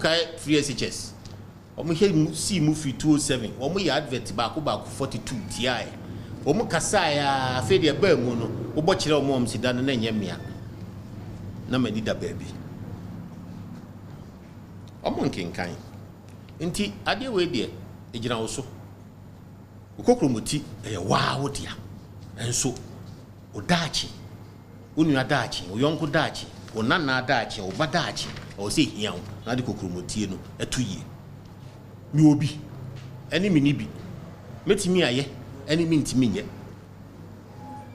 Mukai free SHS. Omu here see movie 207. Omu ya advert baako 42 TI. Omu kasa ya fe de ba mu no. Obo kire omu om sida na nya mia. Na mani da baby. Omu nkenkan. Nti ade we de ejina wo so. Ukokromuti wow dia. Enso odachi. Unu adachi, oyonko dachi, onana dachi, obadachi, o se hian na de kokromutie no atuye. Mi obi eni mini bi metimi aye eni mi ntimi nye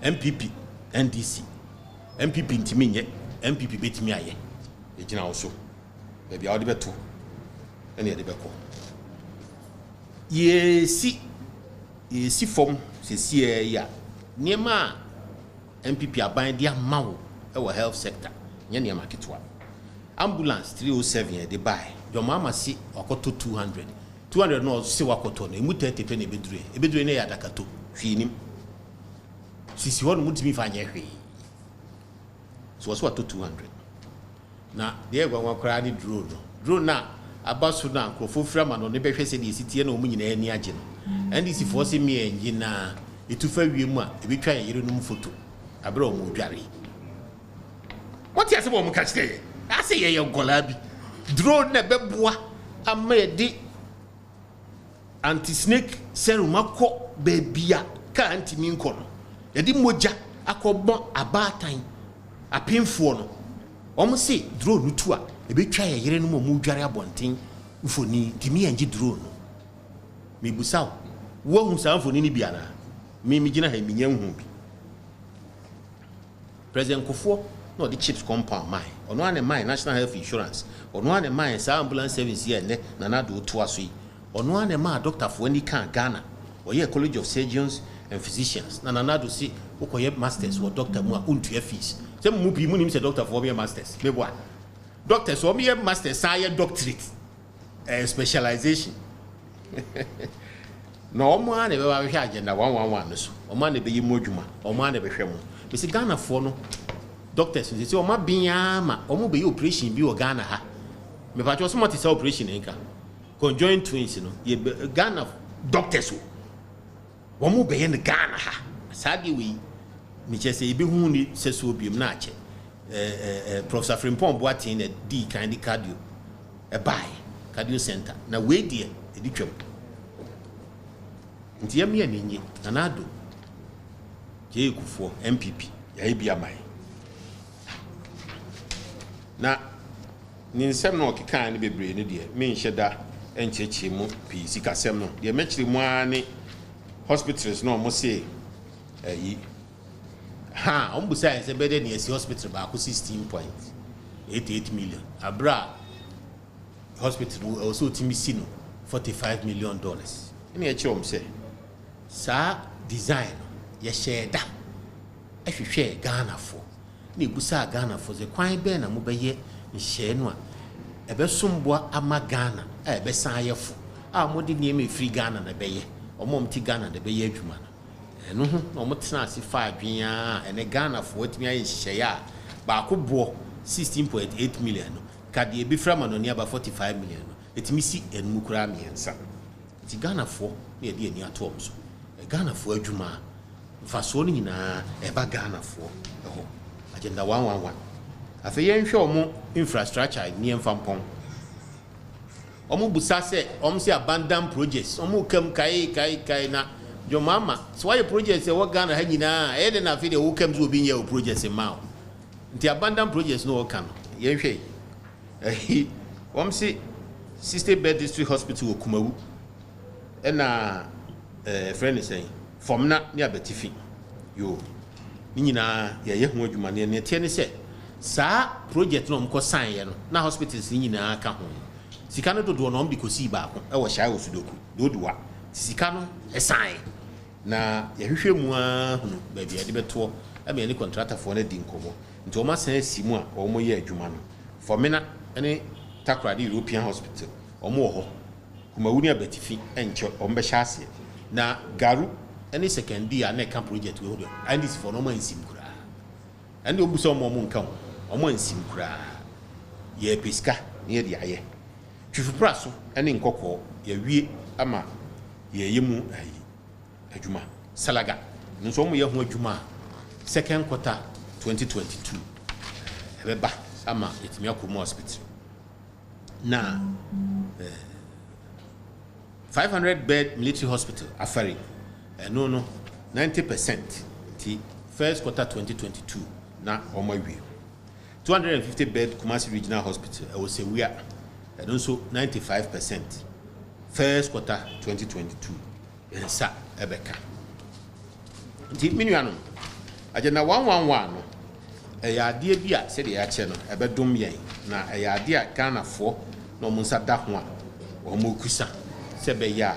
MPP NDC MPP ntimi nye MPP betimi aye ejina wo so e bia odi beto eni e de beko yesi fom se sie ya niema MPP aban dia mawo e wo health sector nye niema ketwa ambulance 307 e de buy your mama si okoto 200 no se wakoto no emu 30 pe na ebedure na ya dakato hwinim sisi wonu mutimi fanye hwe so wato 200 na de egwa kwara ni drone na abaso na nkrofo frama no ne behwe se de sitie na omu nyina ani age no ndc for se me engi na etufa wiem a ebetwa yere no foto abere omu dware what you say bo mu ka kire ase ye gola bi drone na beboa amedi anti-snake serum akọ bebia ka antimi nkọ no yedi moja akọbọn abatan apemfo no omo se drone tu a ebetwa ye yere no mu dware abonten mfoni timi anji drone no mebusaw wo hu sa mfoni ni bia na me gina ha minya hu bi president Kofo no the chips compound mine ono ane mine national health insurance ono ane mine sa ambulance service here ne na do to aso yi ono ane ma doctor for any kan Ghana oye college of surgeons and physicians na do see okoye masters or doctor mu a untu fees se mu bi mu nim se doctor for be masters me boa doctors so me masters say doctorate specialization no omo ane be ba hwe agenda 111 no so omo ane be yimu adwuma omo ane be hwe mu be se Ghana for no doctors say omo bia ma omo be operation bi o Ghana ha me pa cho so mo ti say operation nka conjoined twins no ye Ghana doctors omo be ye Ghana ha sadi we mi che say be hu ni se so biem na ache Professor Frimpong Boatin na di kind cardio buy cardio center na we die edi twam nti ya mi anenye na ado je Kufo MPP ya bia mai na ni nsem no keka ne bebre ne de me nheda enchechi mu pi sikasem no de mechiri mu ani hospitals no mo say yi ha ombusa ese bede ne esi hospital ba ko 16.88 million abra hospital also timisi no $45 million ene echi om say sa design ye sheda ehwehwe Ghana for na ebusa Ghana for ze kwan be na mo beye nhye no a ebe somboa ama Ghana ebe san yefo a mo de niam free Ghana na beye omom ti Ghana na beye adwuma no eno ho na mo tena ase fa adwen a ene Ghana for atimi aye nhye a ba ko bo 16.8 million no ka de ebi frama no ne aba 45 million no etimi si enmu kura miensa ti Ghana for na de ani ato omso Ghana for adwuma faso ni nyina eba Ghana for ho agenda 111 afa yenhwe omo infrastructure ni emfampon omo busa se omo se abandon projects omo kam kai na jo mama so why projects e wo Ghana ha nyina e de na fi de wo kam zo obi nye o projects ma nti abandon projects no kan yenhwe omo se sister bed district hospital okumawu e na friend say fomna ni abetifi yo ni nyina ye hu adwuma ne tie ne se sa project no mko sign ye no na hospitals ni nyina aka ho sika no dodo no mbi kosi ba ko e wo shay osudoku dodowa sika no e sign na ye hwehwe mu a hu ba bia de beto e me ni contractor for na di nkomo nti o ma san simu a o mo ye adwuma no for me na ene Takrady European Hospital o mo ho kuma wuni abetifi enche o mbe hyase na garu ene second year na ka project we ho and this for no man sim kura and obuso mo nka ho omo ansim kura ye piska ne de aye Twifupraso ene nkoko ya wie ama ye yemu adwuma salaga nso mo ye ho adwuma second quarter 2022 ebeba ama etimi akomo hospital na 500 bed military hospital afari no 90% ti first quarter 2022 na omawie 250 bed Kumasi Regional Hospital I was say we are and also 95% first quarter 2022 yensa ebeka nti minuano agenda 111 no ade bia se de ya che no ebedom yen na ade a Ghana fo no munsa da ho a wo mo kusa se be ya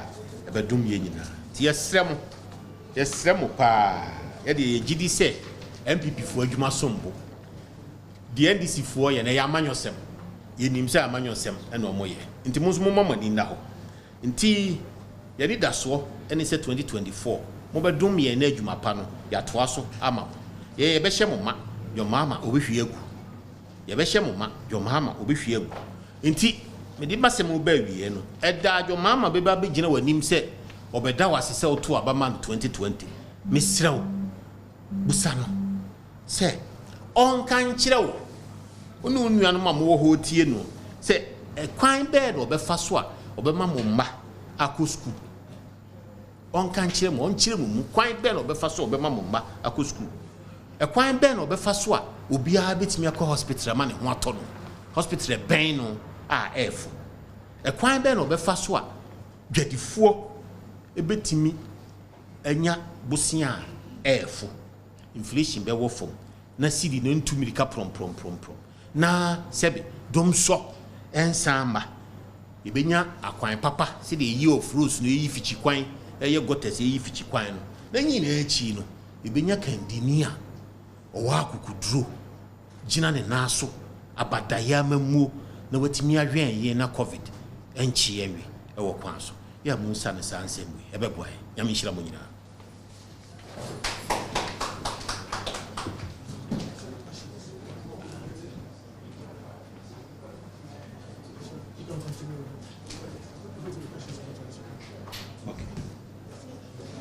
ebedom yen nyina ti yesrem pa ye de yegidi se MPP fo adwuma sombo the NDC fo ye na ya amanyosem ye nim se amanyosem e no moye nti mo mo mani na ho nti ye di daso ene se 2024 mo bedom ye na adwuma pa no ya toa so ama ye be hye mo ma your mama obehwie agu ye be hye mo ma your mama obehwie agu nti me di basem wo ba wie no eda your mama be ba be gina wanim se obeda wasese oto abama 2020 misrew busa no se on kan kirewo onu nuanu ma mo ho tie no se kwan bed obefa so a obema mo mma akosku on kan kire mo on kire mo kwan bed obefa so obema mo mma akosku kwan bed obefa so a obia betimi akọ hospital ma ne ho atọ no hospital ben no a efo kwan bed obefa so a dwadifuo ebetimi anya bosia efo inflation be wo fom na sidi no ntumirika prom na sebe dom so ensamba ibenya akwan papa sidi yi of rules no yi fichi kwan eye gotes yi fichi kwan no na nyina echi no ibenya kandinia owa akukuduro gina ne naso abadaya mamuo na watimi ahwen ye na covid enchi yewe ewo kwan so ya munsa ne sansem ebeboa nyame hira mo nyina.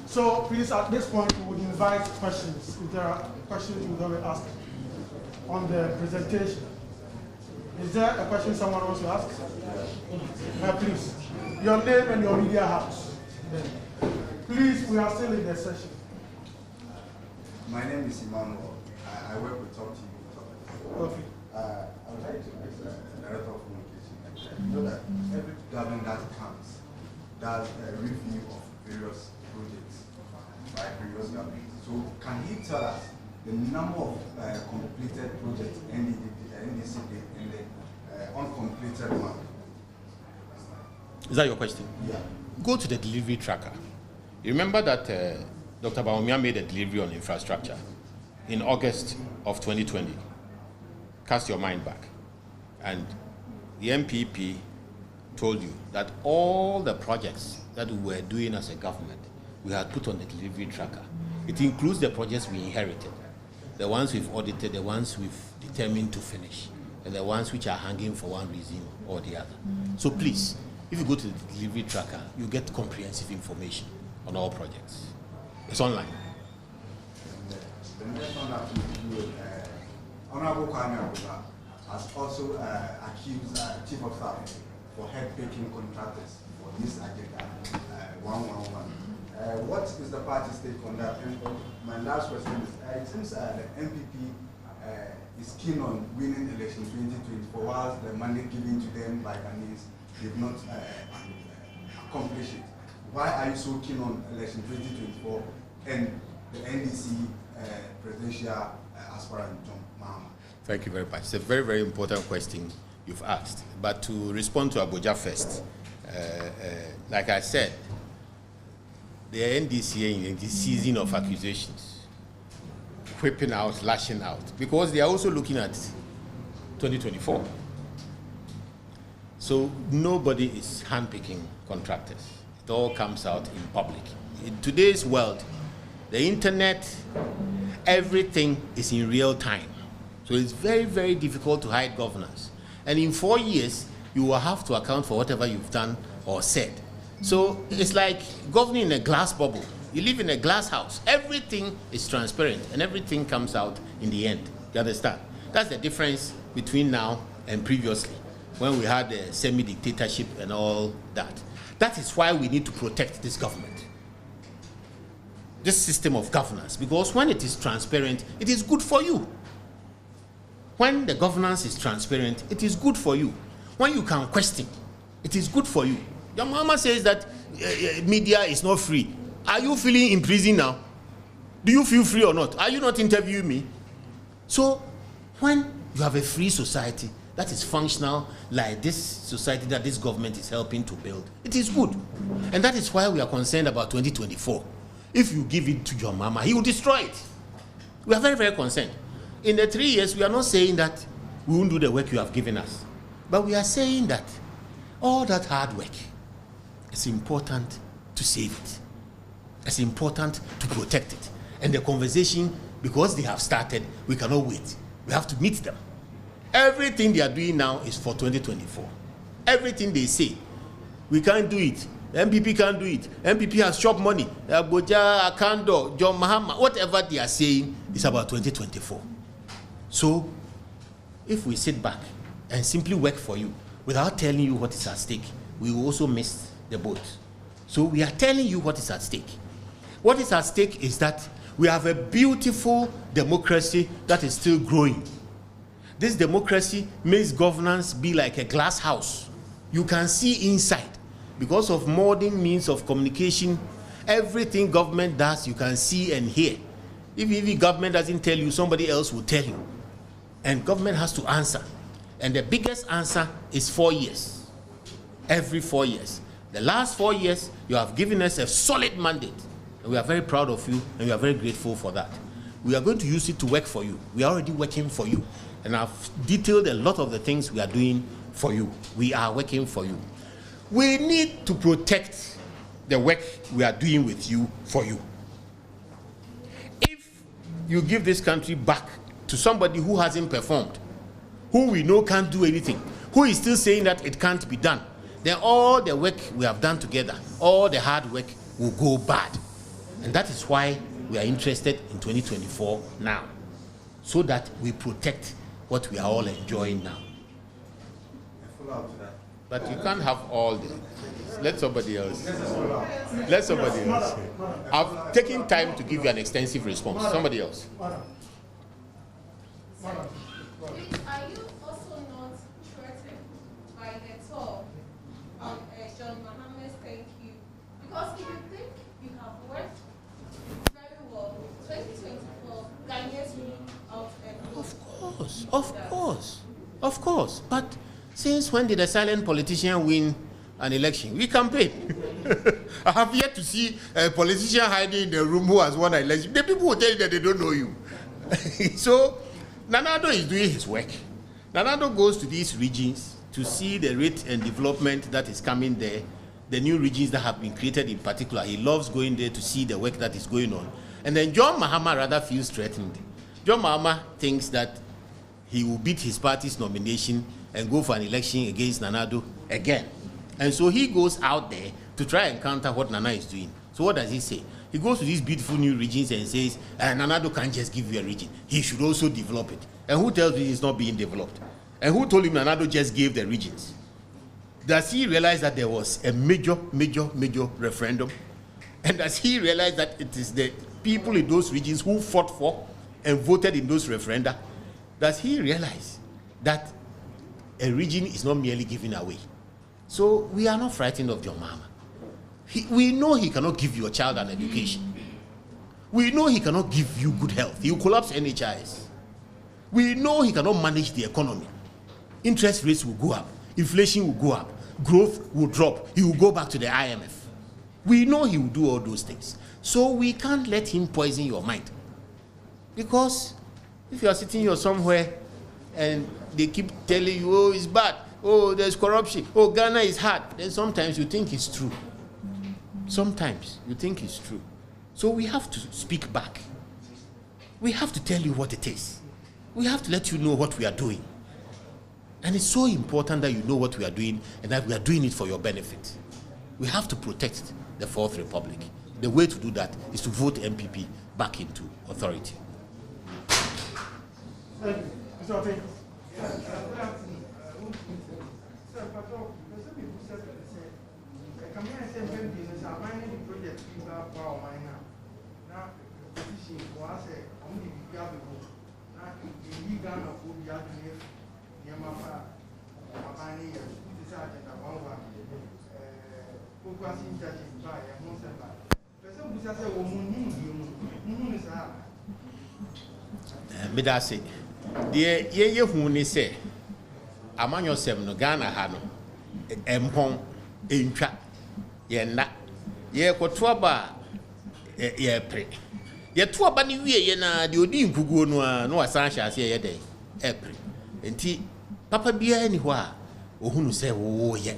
So please, at this point, we would invite questions. If there are questions you would want to ask on the presentation. Is there a question someone wants to ask? Please, your name and your media house. Please, we are still in the session. My name is Emmanuel. I work with Talk TV. Okay. I would like to ask the Director of Communication. You know that every government that comes does a review of various projects by previous governments. So can he tell us the number of completed projects NDC did and the uncompleted one? Is that your question? Yeah. Go to the delivery tracker. You remember that Dr. Bawumia made a delivery on infrastructure in August of 2020. Cast your mind back. And the MPP told you that all the projects that we were doing as a government, we had put on the delivery tracker. It includes the projects we inherited, the ones we've audited, the ones we've determined to finish, and the ones which are hanging for one reason or the other. So please, if you go to the delivery tracker, you get comprehensive information on all projects. It's online. The next one that we do, Honorable Kwame Abuba has also accused Chief of Staff for head-picking contractors for this agenda 111. What is the party's take on that? And my last question is, it seems the MPP is keen on winning election 2024, whilst the mandate given to them by Ghanaians did not accomplish it. Why are you so keen on election 2024 and the NDC presidential aspirant John Mahama? Thank you very much. It's a very, very important question you've asked. But to respond to Abuja first, like I said, the NDC in this season of accusations, whipping out, lashing out, because they are also looking at 2024. So nobody is handpicking contractors. It all comes out in public. In today's world, the internet, everything is in real time. So it's very, very difficult to hide governance. And in 4 years, you will have to account for whatever you've done or said. So it's like governing in a glass bubble. You live in a glass house. Everything is transparent and everything comes out in the end. You understand? That's the difference between now and previously, when we had a semi-dictatorship and all that. That is why we need to protect this government, this system of governance, because when it is transparent, it is good for you. When the governance is transparent, it is good for you. When you can question, it is good for you. Your mama says that media is not free. Are you feeling in prison now? Do you feel free or not? Are you not interviewing me? So when you have a free society that is functional like this society that this government is helping to build, it is good. And that is why we are concerned about 2024. If you give it to your mama, he will destroy it. We are very, very concerned. In the 3 years, we are not saying that we won't do the work you have given us. But we are saying that all that hard work, it's important to save it. It's important to protect it. And the conversation, because they have started, we cannot wait. We have to meet them. Everything they are doing now is for 2024. Everything they say, we can't do it. MPP can't do it. MPP has shop money. Boja, Akando, John Mahama, whatever they are saying is about 2024. So, if we sit back and simply work for you without telling you what is at stake, we will also miss the boat. So we are telling you what is at stake. What is at stake is that we have a beautiful democracy that is still growing. This democracy makes governance be like a glass house. You can see inside. Because of modern means of communication, everything government does, you can see and hear. If government doesn't tell you, somebody else will tell you. And government has to answer. And the biggest answer is 4 years. Every 4 years. The last 4 years, you have given us a solid mandate. And we are very proud of you, and we are very grateful for that. We are going to use it to work for you. We are already working for you. And I've detailed a lot of the things we are doing for you. We are working for you. We need to protect the work we are doing with you for you. If you give this country back to somebody who hasn't performed, who we know can't do anything, who is still saying that it can't be done, then all the work we have done together, all the hard work will go bad. And that is why we are interested in 2024 now, so that we protect what we are all enjoying now. But you can't have all the... Let somebody else. Let somebody else. I've taken time to give you an extensive response. Somebody else. Are you also not threatened by the talk on John Mohammed's thank you? Because if you think you have worked very well, 2024, Ghanaians will out and Of course. But since when did a silent politician win an election? We campaign. I have yet to see a politician hiding in the room who has won an election. The people will tell you that they don't know you. So, Nanado is doing his work. Nanado goes to these regions to see the rate and development that is coming there, the new regions that have been created in particular. He loves going there to see the work that is going on. And then John Mahama rather feels threatened. John Mahama thinks that he will beat his party's nomination and go for an election against Nanado again. And so he goes out there to try and counter what Nana is doing. So what does he say? He goes to these beautiful new regions and says, Nanado can't just give you a region. He should also develop it. And who tells me it's not being developed? And who told him Nanado just gave the regions? Does he realize that there was a major referendum? And does he realize that it is the people in those regions who fought for and voted in those referenda? Does he realize that a region is not merely given away? So we are not frightened of John Mahama. We know he cannot give your child an education. We know he cannot give you good health. He will collapse NHIS. We know he cannot manage the economy. Interest rates will go up. Inflation will go up. Growth will drop. He will go back to the IMF. We know he will do all those things. So we can't let him poison your mind. Because if you are sitting here somewhere and they keep telling you, oh, it's bad, oh, there's corruption, oh, Ghana is hard, then sometimes you think it's true. Sometimes you think it's true. So we have to speak back. We have to tell you what it is. We have to let you know what we are doing. And it's so important that you know what we are doing and that we are doing it for your benefit. We have to protect the Fourth Republic. The way to do that is to vote MPP back into authority. Thank you. Mr. Ote. Midase, deɛ ye hu ni sɛ amanyɔsɛm no Ghana ha no empɔn entwa yɛ nna yɛ kɔtoa ba yɛ pre yɛ toa ba ni wie yɛ na deɛ odi nkuguo no a no wasan hyɛ ase yɛ dɛ ɛpre enti papa bia ni hɔ a ohunu sɛ wo yɛ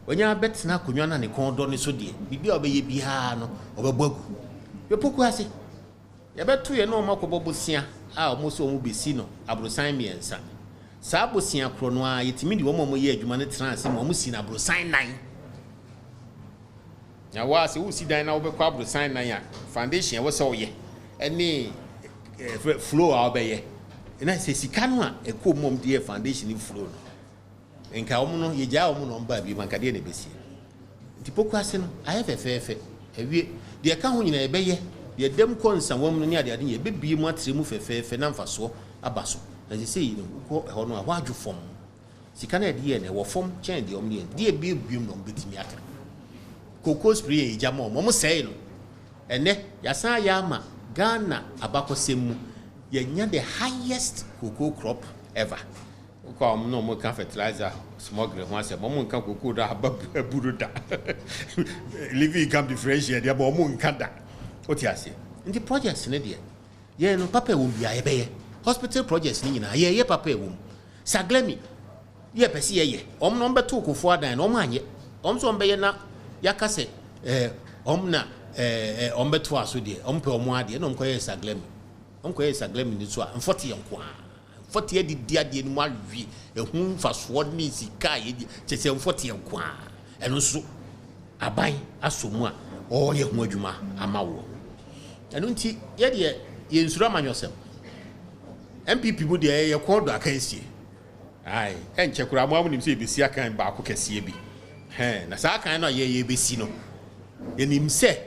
wonya betena konwa na ne kɔndɔ ne so deɛ bibia obɛyɛ biha no obɛbɔ agu yɛ poku ase yɛ bɛto yɛ no makɔbɔ bosia a almost omu besi no abrosan miensa saa bosia kro no a yetimi di wo mo ye adwuma ne trans mo si na abrosan nan ya wa se wo si dan na wo bekɔ abrosan nan a foundation wo sɛ wo ye ɛne flow a wo bɛyɛ na sɛ sika no a ɛkɔ mom de foundation ni flow no enka wo no ye gya wo no mba bi manka de na besi nti poku ase no ayɛ fɛfɛɛfɛ awie de ka ho nyina ɛbɛyɛ de dem konsa wom no ne ade ade ye bebie mu atre mu fefefe na mfaso abaso na se sei no ko ho no a wadwo fom sika na de ye na wo fom chen de omne de biebiem no betimi atra cocoa spray e jama mo sei no ene yasan ya ma Ghana abakosem mu ye nya the highest cocoa crop ever ko no mo kan fertilizer smuggle ho ase mo kan cocoa da ababuru da living income differential de ba mo kan da otiase nti projects ne de ye no papa wo bia ye be hospital projects ni nyina ye papa wo saglemi ye pese ye om no beto okofo adan no anye om so be ye na yakase om na om beto aso de om pe om ade no mkoye saglemi ni so a mfote ye nko a mfote ye di ade ni mu awi ehun faso ni sika ye chese mfote ye nko a eno so aban asomu a o ye hu adwuma amawo enu nti ye de ye nsura manyosem MPP bu de ye kodo akansie ai enche kura mo amunim se ebesi akan ba ko kese bi na sa akan no ye besi no ye nim se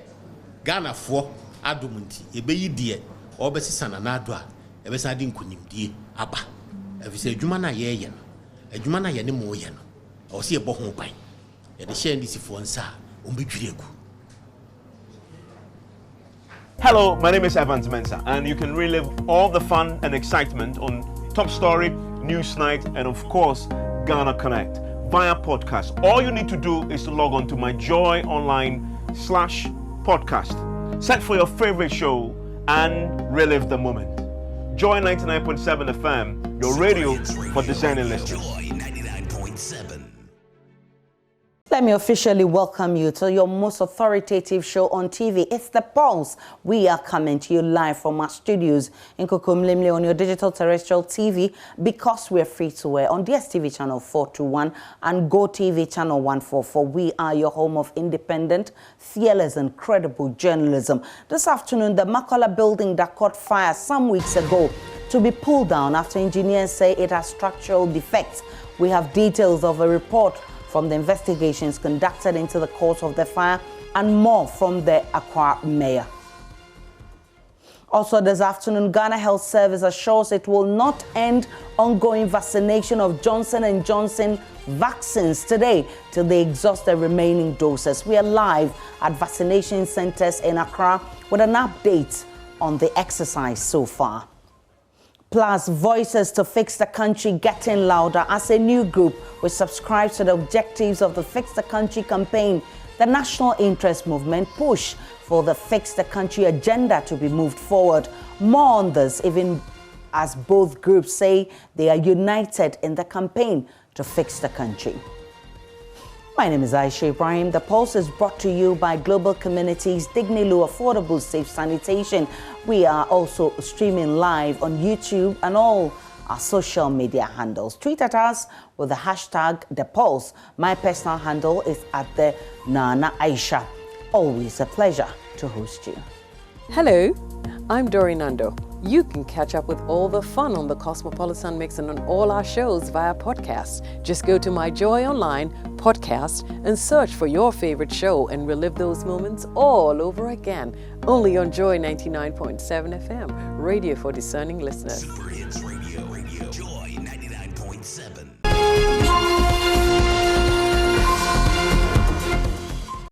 Ghana fo adom nti ebeyi de obesisa na ado a ebesa de nkonimdie aba efise adwuma na ye no adwuma na ye ne mo ye no o se ebo ho ban ye de share ndisi fo nsa ombedwiregu. Hello, my name is Evans Mensah, and you can relive all the fun and excitement on Top Story, Newsnight, and of course, Ghana Connect via podcast. All you need to do is to log on to my Joy Online/podcast. Search for your favorite show and relive the moment. Joy 99.7 FM, your radio for discerning listeners. Let me officially welcome you to your most authoritative show on TV. It's The Pulse. We are coming to you live from our studios in Kokomlemle on your digital terrestrial TV because we're free to air on DSTV channel 421 and Go TV channel 144. We are your home of independent, fearless and credible journalism. This afternoon, the Makola building that caught fire some weeks ago to be pulled down after engineers say it has structural defects. We have details of a report from the investigations conducted into the cause of the fire and more from the Accra mayor. Also this afternoon, Ghana Health Service assures it will not end ongoing vaccination of Johnson & Johnson vaccines today till they exhaust the remaining doses. We are live at vaccination centers in Accra with an update on the exercise so far. Plus, voices to fix the country getting louder as a new group which subscribes to the objectives of the Fix the Country campaign. The national interest movement push for the Fix the Country agenda to be moved forward. More on this, even as both groups say they are united in the campaign to fix the country. My name is Aisha Ibrahim. The Pulse is brought to you by Global Communities, Dignilu Affordable Safe Sanitation. We are also streaming live on YouTube and all our social media handles. Tweet at us with the hashtag #ThePulse. My personal handle is @the Nana Aisha. Always a pleasure to host you. Hello, I'm Dori Nando. You can catch up with all the fun on the Cosmopolitan Mix and on all our shows via podcast. Just go to My Joy Online podcast and search for your favorite show and relive those moments all over again. Only on Joy 99.7 FM, radio for discerning listeners. Super Hits Radio, Joy 99.7.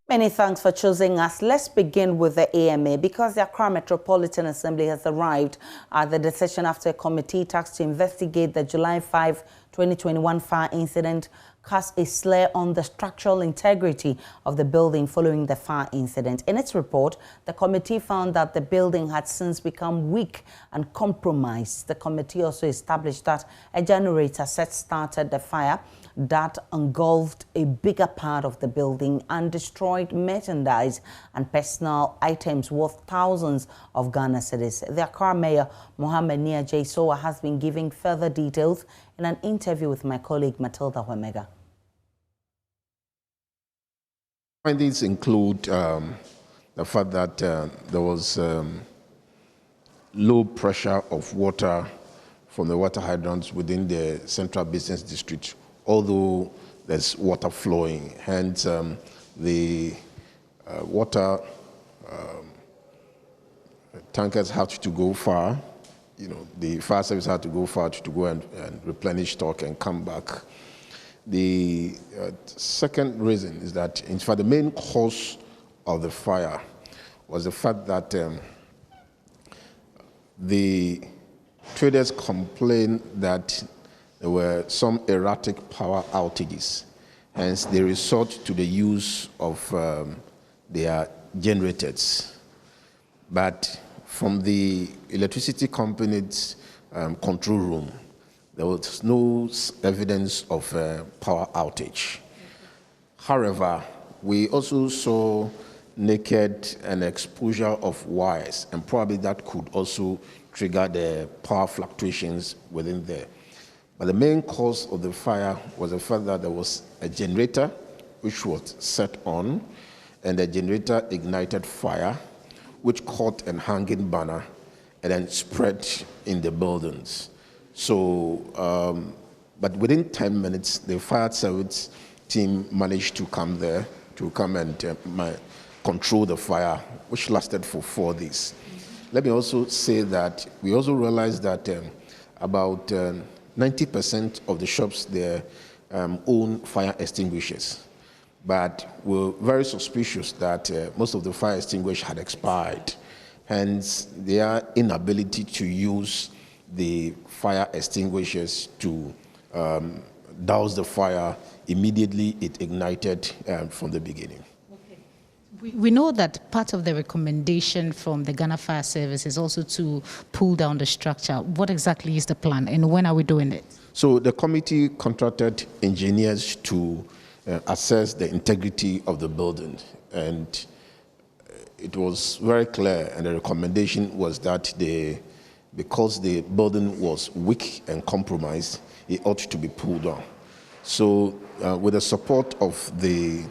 Many thanks for choosing us. Let's begin with the AMA because the Accra Metropolitan Assembly has arrived at the decision after a committee tasked to investigate the July 5, 2021 fire incident cast a slur on the structural integrity of the building following the fire incident. In its report, the committee found that the building had since become weak and compromised. The committee also established that a generator set started the fire that engulfed a bigger part of the building and destroyed merchandise and personal items worth thousands of Ghana cedis. The Accra Mayor, Mohammed Nia J. Sowa, has been giving further details in an interview with my colleague Matilda Wemega. Findings include the fact that there was low pressure of water from the water hydrants within the Central Business District, although there's water flowing. Hence, the water tankers had to go far. You know, the fire service had to go far to go and replenish stock and come back. The second reason is that, in fact, the main cause of the fire was the fact that the traders complained that there were some erratic power outages. Hence, they resort to the use of their generators. But from the electricity company's control room, there was no evidence of power outage. However, we also saw naked and exposure of wires, and probably that could also trigger the power fluctuations within there. But the main cause of the fire was the fact that there was a generator which was set on, and the generator ignited fire, which caught a hanging banner and then spread in the buildings. So, but within 10 minutes, the fire service team managed to come there to come and control the fire, which lasted for 4 days. Let me also say that we also realized that about 90% of the shops there own fire extinguishers. But we're very suspicious that most of the fire extinguishers had expired. Hence, their inability to use the fire extinguishers to douse the fire immediately it ignited from the beginning. We know that part of the recommendation from the Ghana Fire Service is also to pull down the structure. What exactly is the plan, and when are we doing it? So the committee contracted engineers to assess the integrity of the building, and it was very clear, and the recommendation was that because the building was weak and compromised, it ought to be pulled down. So with the support of the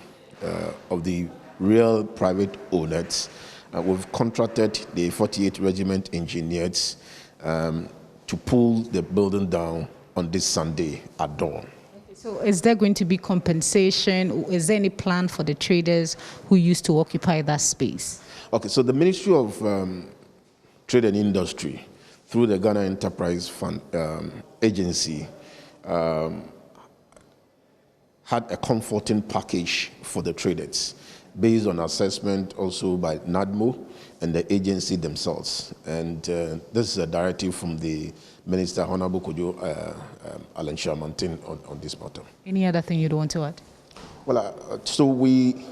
real private owners, we've contracted the 48th Regiment engineers to pull the building down on this Sunday at dawn. So is there going to be compensation? Is there any plan for the traders who used to occupy that space? Okay, so the Ministry of Trade and Industry, through the Ghana Enterprise Fund Agency, had a comforting package for the traders based on assessment also by NADMO and the agency themselves. And this is a directive from the Minister, Honorable Kojo Alan Shamantin, on this matter. Any other thing you'd want to add? Well, so we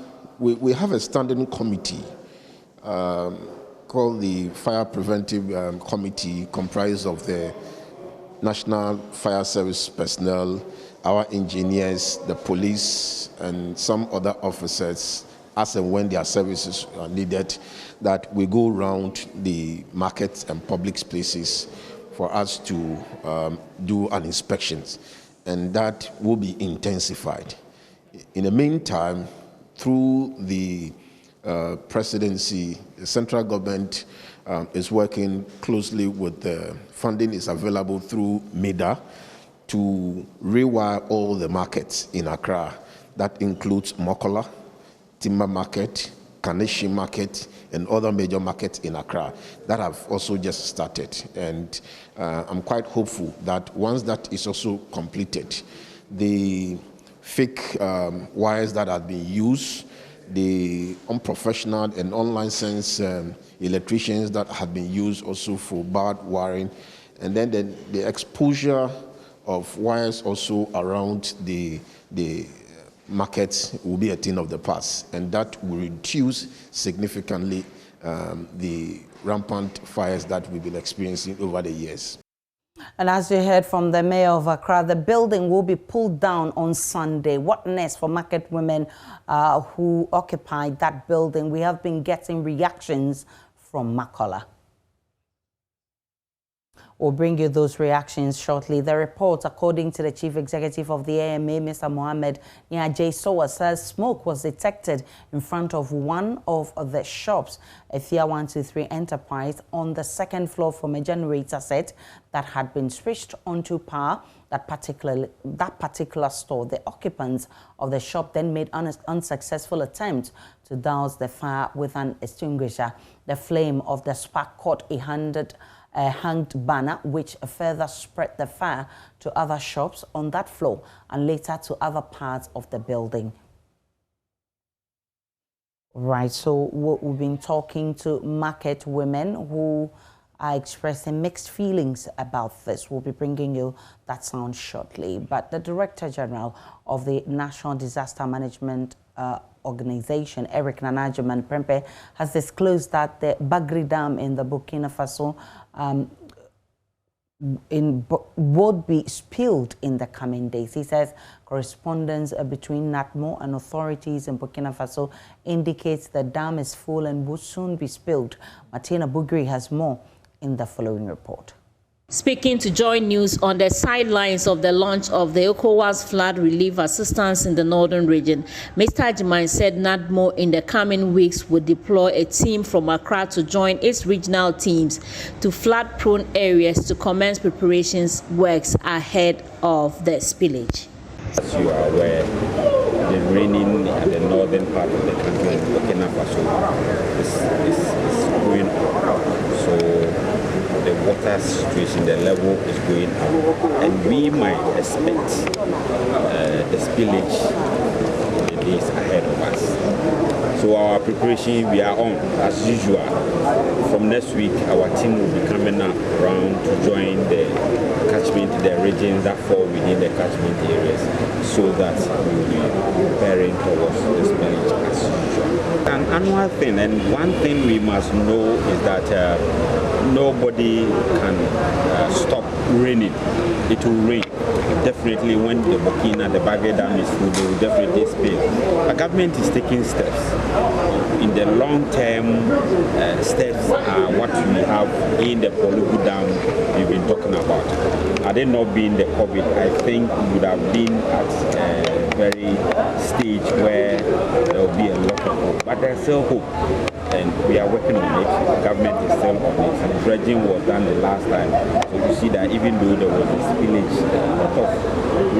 have a standing committee called the Fire Preventive Committee, comprised of the National Fire Service personnel, our engineers, the police, and some other officers, as and when their services are needed, that we go around the markets and public places for us to do an inspections, and that will be intensified. In the meantime, through the presidency, the central government is working closely with the funding is available through MEDA to rewire all the markets in Accra. That includes Mokola, Timber Market, Kaneshi Market, and other major markets in Accra that have also just started. And I'm quite hopeful that once that is also completed, the fake wires that have been used, the unprofessional and unlicensed electricians that have been used also for bad wiring, and then the exposure of wires also around the markets will be a thing of the past, and that will reduce significantly the rampant fires that we've been experiencing over the years. And as you heard from the mayor of Accra, the building will be pulled down on Sunday. What next for market women who occupied that building? We have been getting reactions from Makola. We'll bring you those reactions shortly. The report, according to the chief executive of the AMA, Mr. Mohammed Sowa, says smoke was detected in front of one of the shops, Ethia 123 Enterprise, on the second floor from a generator set that had been switched onto power. That particular store. The occupants of the shop then made an unsuccessful attempt to douse the fire with an extinguisher. The flame of the spark caught a hanged banner, which further spread the fire to other shops on that floor and later to other parts of the building. Right, so we've been talking to market women who are expressing mixed feelings about this. We'll be bringing you that sound shortly. But the Director General of the National Disaster Management Organization, Eric Nanajuman Prempe, has disclosed that the Bagri Dam in the Burkina Faso would be spilled in the coming days. He says correspondence between NATMO and authorities in Burkina Faso indicates the dam is full and will soon be spilled. Martina Bugri has more in the following report. Speaking to JoyNews on the sidelines of the launch of the ECOWAS flood relief assistance in the northern region, Mr. Ajimai said NADMO in the coming weeks would deploy a team from Accra to join its regional teams to flood-prone areas to commence preparations works ahead of the spillage. As you are aware, the raining at the northern part of the country, Burkina Faso, is going on. So the water situation, the level is going up, and we might expect the spillage in the days ahead of us. So our preparation, we are on as usual. From next week, our team will be coming up around to join the catchment, the regions that fall within the catchment areas, so that we will be preparing towards the spillage as usual. An annual thing, and one thing we must know is that nobody can stop raining. It will rain. Definitely when the Burkina, the Bagre Dam is full, they will definitely spill. The government is taking steps. In the long term, steps are what we have in the Polugu Dam we've been talking about. Had it not been the COVID, I think we would have been at a very stage where there will be a lot of hope. But there's still hope, and we are working on it. The government is still on it. And dredging was done the last time. So you see that even though there was a spillage, a lot of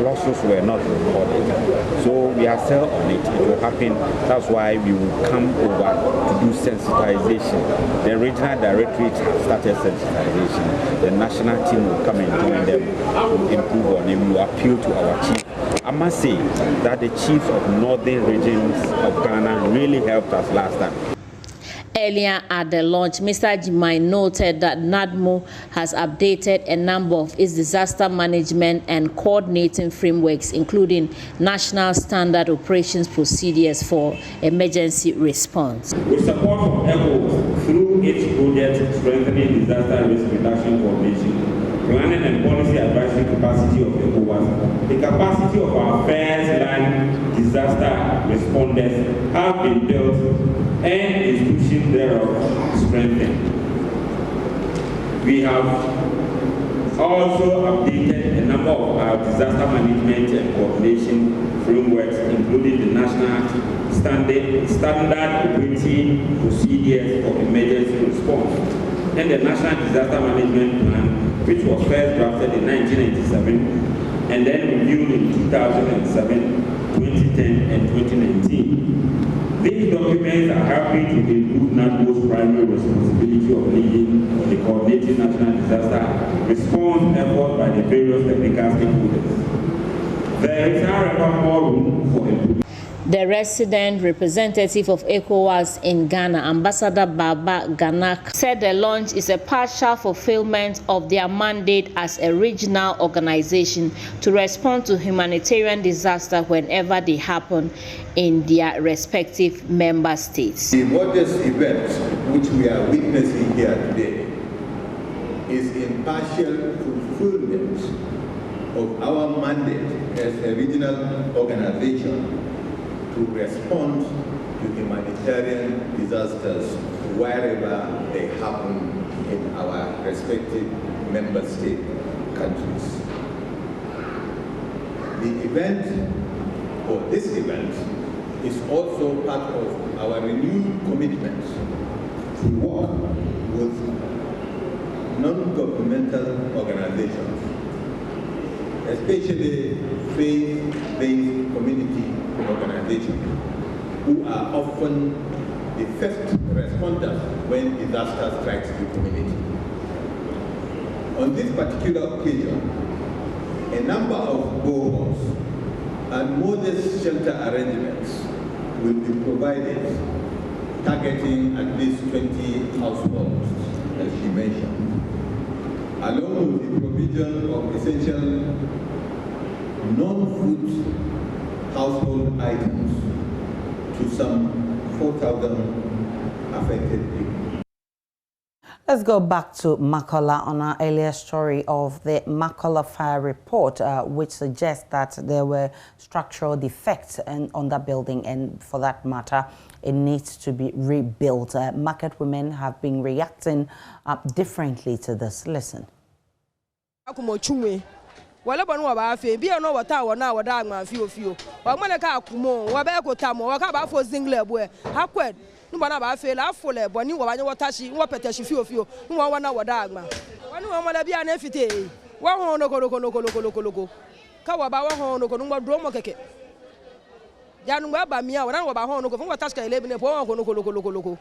losses were not recorded. So we are still on it. It will happen. That's why we will come over to do sensitization. The regional directorate have started sensitization. The national team will come and join them to improve on it. We will appeal to our chief. I must say that the chiefs of northern regions of Ghana really helped us last time. Earlier at the launch, Mr. Jimai noted that NADMO has updated a number of its disaster management and coordinating frameworks, including National Standard Operations Procedures for Emergency Response. With support from ECO through its project Strengthening Disaster Risk Reduction Coordination, Planning and Policy Advisory Capacity of ECOWAS, the capacity of our first-line disaster responders have been built and institutions thereof strengthened. We have also updated a number of our disaster management and coordination frameworks, including the National Standard Operating Procedures for Emergency Response and the National Disaster Management Plan, which was first drafted in 1997 and then reviewed in 2007, 2010, and 2019. These documents are helping to include NADMO's primary responsibility of leading the coordinated national disaster response efforts by the various technical stakeholders. There is, however, more room for improvement. The resident representative of ECOWAS in Ghana, Ambassador Baba Ganak, said the launch is a partial fulfillment of their mandate as a regional organization to respond to humanitarian disaster whenever they happen in their respective member states. The modest event which we are witnessing here today is in partial fulfillment of our mandate as a regional organization to respond to humanitarian disasters wherever they happen in our respective member state countries. The event, or this event, is also part of our renewed commitment to work with non-governmental organizations, especially faith-based community organizations, who are often the first responders when disaster strikes the community. On this particular occasion, a number of boreholes and modest shelter arrangements will be provided, targeting at least 20 households, as she mentioned, along with the provision of essential non-food household items to some 4,000 affected people. Let's go back to Makola on our earlier story of the Makola fire report, which suggests that there were structural defects on that building, and for that matter, it needs to be rebuilt. Market women have been reacting differently to this. Listen. Wala banu wa ba fe bi no wata wa na wada agma fio wa mane ka akumo wa ba ko tamo wa ka ba fo single bo hakwed nu bana ba fe la fo le boni wa ba nye wata shi wa pete shi fio nu wa na wada agma wani wa mala bi ana fite wa ho no ko ka wa ba wa ho no ko nu do mo keke ya nu ba mi a wa na wa ba ho no ko fun wa taska ile bi ne po wa ko no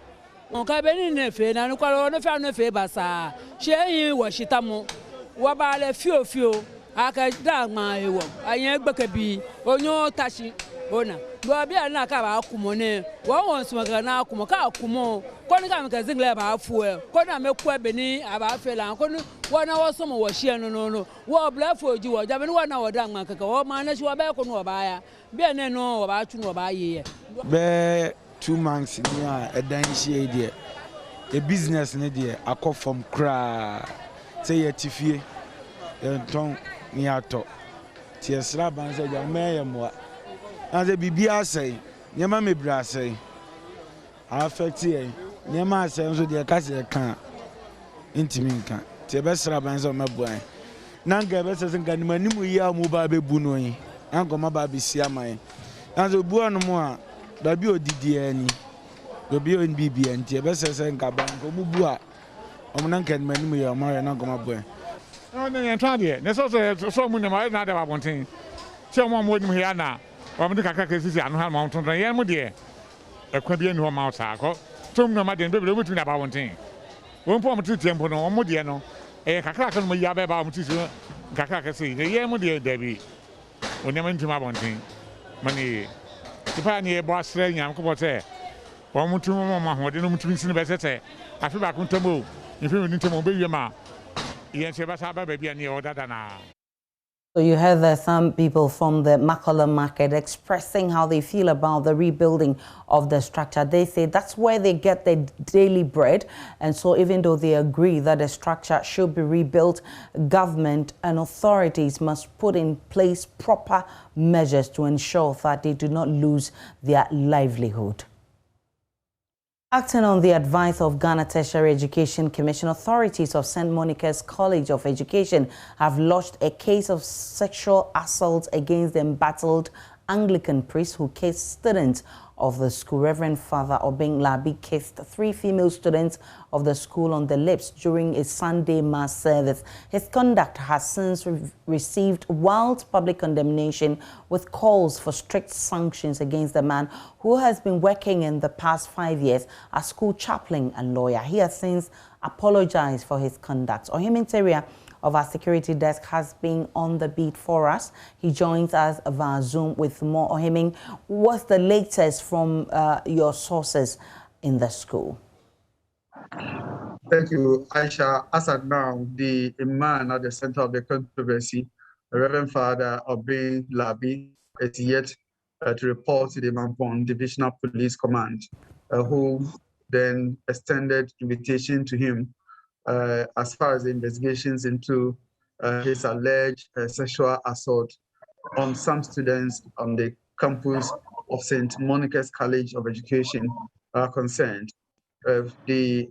on ka be ni ne fe na nu ko no fe no fe ba sa she yin wa shitamo wa ba le fio aka dagma ewo ayen gbeke bi onyo tashi ona bo bia na ka ba akumo ne wo won so ga na akumo ka akumo ko ni ka me ka zingle ba afu e ko na me ku be ni aba fela ko ni wo na wo so mo wo hie no wo bla fu oji wo jabe ni wo na wo dagma kaka wo ma na shi wo ba ko no ba ya bia ne no wo ba tu no ba ye be 2 months ni a edan hie de e business ne de akọ from kra say ye tifie enton ni ato ti esra ban se ja meye mo ase bibia asai nyema mebra asai affect ye nyema asai nso de ka se kan intimi nkan ti be sra ban se mebuan nanga be se nkan ni manimu yi a mu ba be bu no yi anko ma ba be si aman ase bu anu mo a da bi odidi ani do bi on bibia nti be se nka ban ko mu bu a o mo nanka ni manimu yi o ma re nanko ma buan. No, no, Tanya. There's also so many more than I want to. So, one would be here now. I'm the Kakakis and how mountain. I am dear. A Quabian or Mount Tom no matter between about one thing. One form to temple no more dear no. A Kakakan may have about Kakakasi. The Yamu dear Debbie. When you went to my one thing. Money. The pioneer boss saying, I'm going to say. One to Mamma, who didn't to listen to the I feel like to move. If you need to move your mouth. So you heard that some people from the Makola market expressing how they feel about the rebuilding of the structure. They say that's where they get their daily bread. And so even though they agree that the structure should be rebuilt, government and authorities must put in place proper measures to ensure that they do not lose their livelihood. Acting on the advice of Ghana Tertiary Education Commission, authorities of St. Monica's College of Education have lodged a case of sexual assault against the embattled Anglican priest who kissed students of the school. Reverend Father Obeng Labi kissed 3 female students of the school on the lips during a Sunday mass service. His conduct has since received wild public condemnation, with calls for strict sanctions against the man who has been working in the past 5 years as school chaplain and lawyer. He has since apologized for his conduct. Ohim Interior of our security desk has been on the beat for us. He joins us via Zoom with more. Ohiming, what's the latest from your sources in the school? Thank you, Aisha. As at now, the man at the center of the controversy, the Reverend Father Obeng Labi, is yet to report to the Mampong Divisional Police Command, who then extended invitation to him as far as the investigations into his alleged sexual assault on some students on the campus of St. Monica's College of Education are concerned. The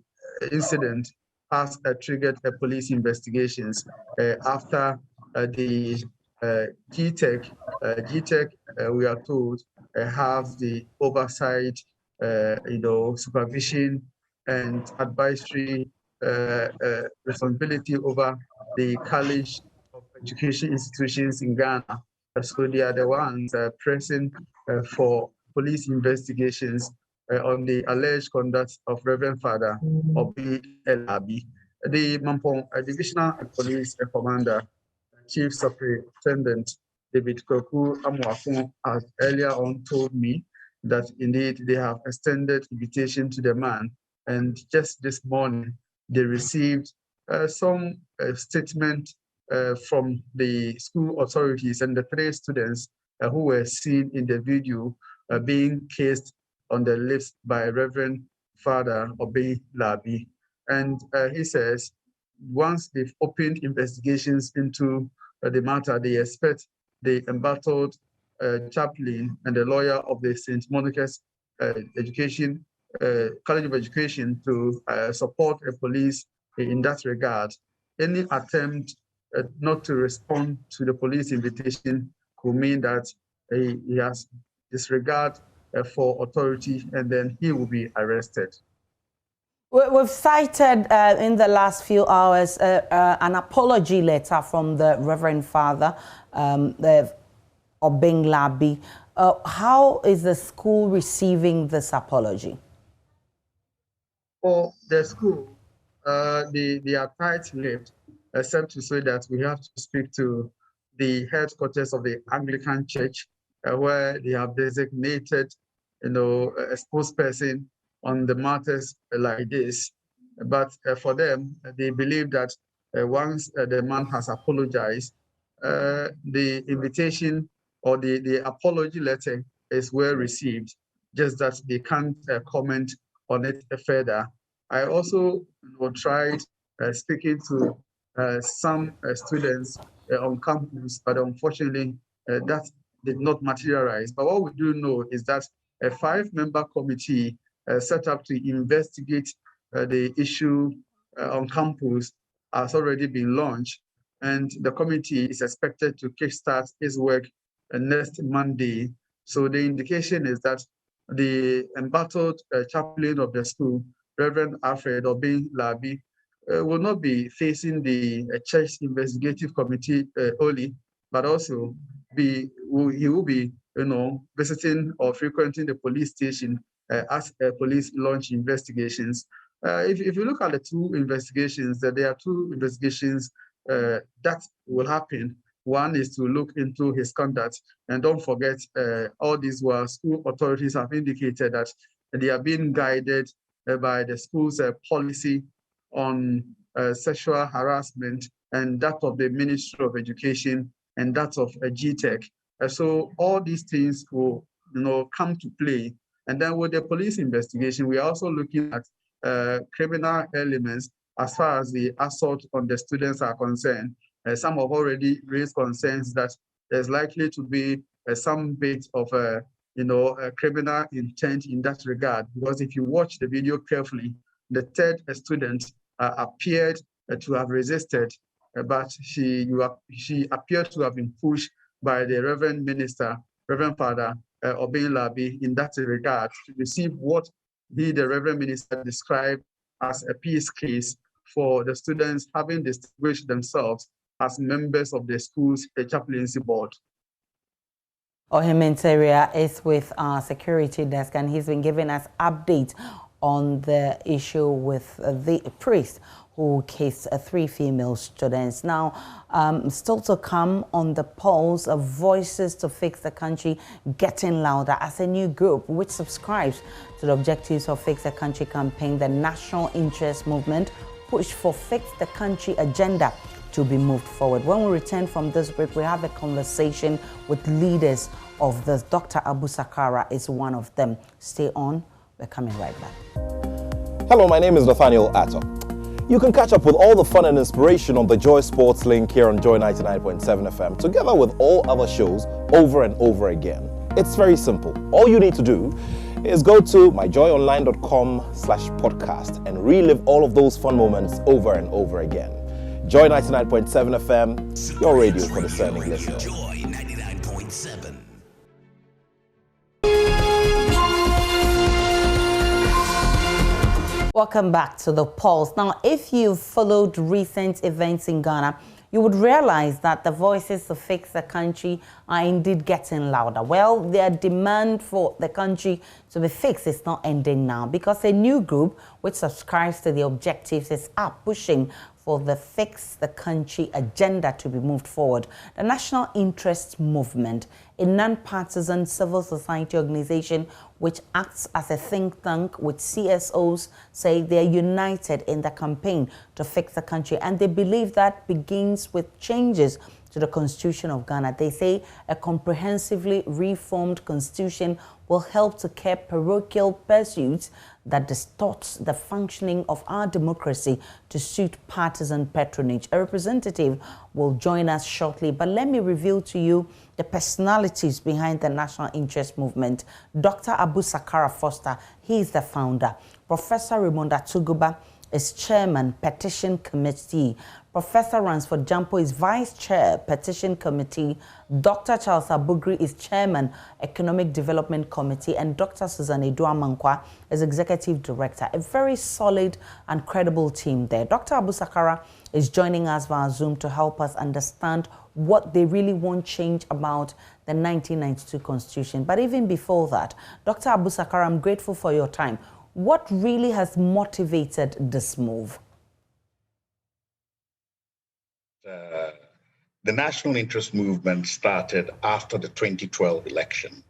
incident has triggered police investigations after the GTEC, we are told, have the oversight, supervision and advisory responsibility over the College of Education institutions in Ghana. So they are the ones pressing for police investigations on the alleged conduct of Reverend Father Obeng Labi. The Mampong Divisional Police Commander, Chief Superintendent David Koku Amuafun, has earlier on told me that indeed they have extended invitation to the man, and just this morning they received some statement from the school authorities and the 3 students who were seen in the video being kissed on the lips by Reverend Father Obeng Labi. And he says once they've opened investigations into the matter, they expect the embattled chaplain and the lawyer of the St. Monica's Education College of Education to support a police in that regard. Any attempt not to respond to the police invitation could mean that he has disregard for authority, and then he will be arrested. We've cited in the last few hours an apology letter from the Reverend Father Obeng Labi. How is the school receiving this apology? For the school, they are tight-lipped, except to say that we have to speak to the headquarters of the Anglican Church, where they have designated, a spokesperson on the matters like this. But for them, they believe that once the man has apologized, the invitation or the apology letter is well received, just that they can't comment on it further. I also tried speaking to some students on campus, but unfortunately that did not materialize. But what we do know is that a 5-member committee set up to investigate the issue on campus has already been launched, and the committee is expected to kickstart its work next Monday. So the indication is that the embattled chaplain of the school, Reverend Alfred Obeng Labi, will not be facing the church investigative committee only, but also he will be, visiting or frequenting the police station as police launch investigations. If you look at the 2 investigations, there are 2 investigations that will happen. One is to look into his conduct, and don't forget, all these while school authorities have indicated that they are being guided by the school's policy on sexual harassment, and that of the Ministry of Education, and that of GTEC. So all these things will, come to play. And then with the police investigation, we are also looking at criminal elements as far as the assault on the students are concerned. Some have already raised concerns that there's likely to be some bit of criminal intent in that regard. Because if you watch the video carefully, the third student appeared to have resisted, but she appeared to have been pushed by the Reverend Minister, Reverend Father Obin Labi, in that regard, to receive what the Reverend Minister described as a peace case for the students having distinguished themselves as members of the school's chaplaincy board. Ohimenteria is with our security desk, and he's been giving us updates on the issue with the priest who kissed 3 female students. Now, still to come on the polls of Voices to Fix the Country getting louder as a new group which subscribes to the objectives of Fix the Country campaign. The National Interest Movement push for Fix the Country agenda to be moved forward. When we return from this break, we have a conversation with leaders of this. Dr. Abu Sakara is one of them. Stay on. We're coming right back. Hello, my name is Nathaniel Atto. You can catch up with all the fun and inspiration on the Joy Sports link here on Joy 99.7 FM, together with all other shows over and over again. It's very simple. All you need to do is go to myjoyonline.com/podcast and relive all of those fun moments over and over again. Joy 99.7 FM, your radio for discerning listeners. Joy 99.7. Welcome back to the polls. Now, if you've followed recent events in Ghana, you would realize that the voices to fix the country are indeed getting louder. Well, their demand for the country to be fixed is not ending now, because a new group which subscribes to the objectives is up pushing for the Fix the Country agenda to be moved forward. The National Interest Movement, a non-partisan civil society organization which acts as a think tank with CSOs, say they're united in the campaign to fix the country, and they believe that begins with changes to the Constitution of Ghana. They say a comprehensively reformed constitution will help to curb parochial pursuits that distorts the functioning of our democracy to suit partisan patronage. A representative will join us shortly, but let me reveal to you the personalities behind the National Interest Movement. Dr. Abu Sakara Foster, he is the founder. Professor Raimonda Tuguba is chairman, Petition Committee. Professor Ransford Jampo is vice chair, Petition Committee. Dr. Charles Abugri is chairman, Economic Development Committee, and Dr. Susan Edua-Mankwa is executive director. A very solid and credible team there. Dr. Abu Sakara is joining us via Zoom to help us understand what they really want change about the 1992 Constitution. But even before that, Dr. Abu Sakara, I'm grateful for your time. What really has motivated this move? The National Interest Movement started after the 2012 election.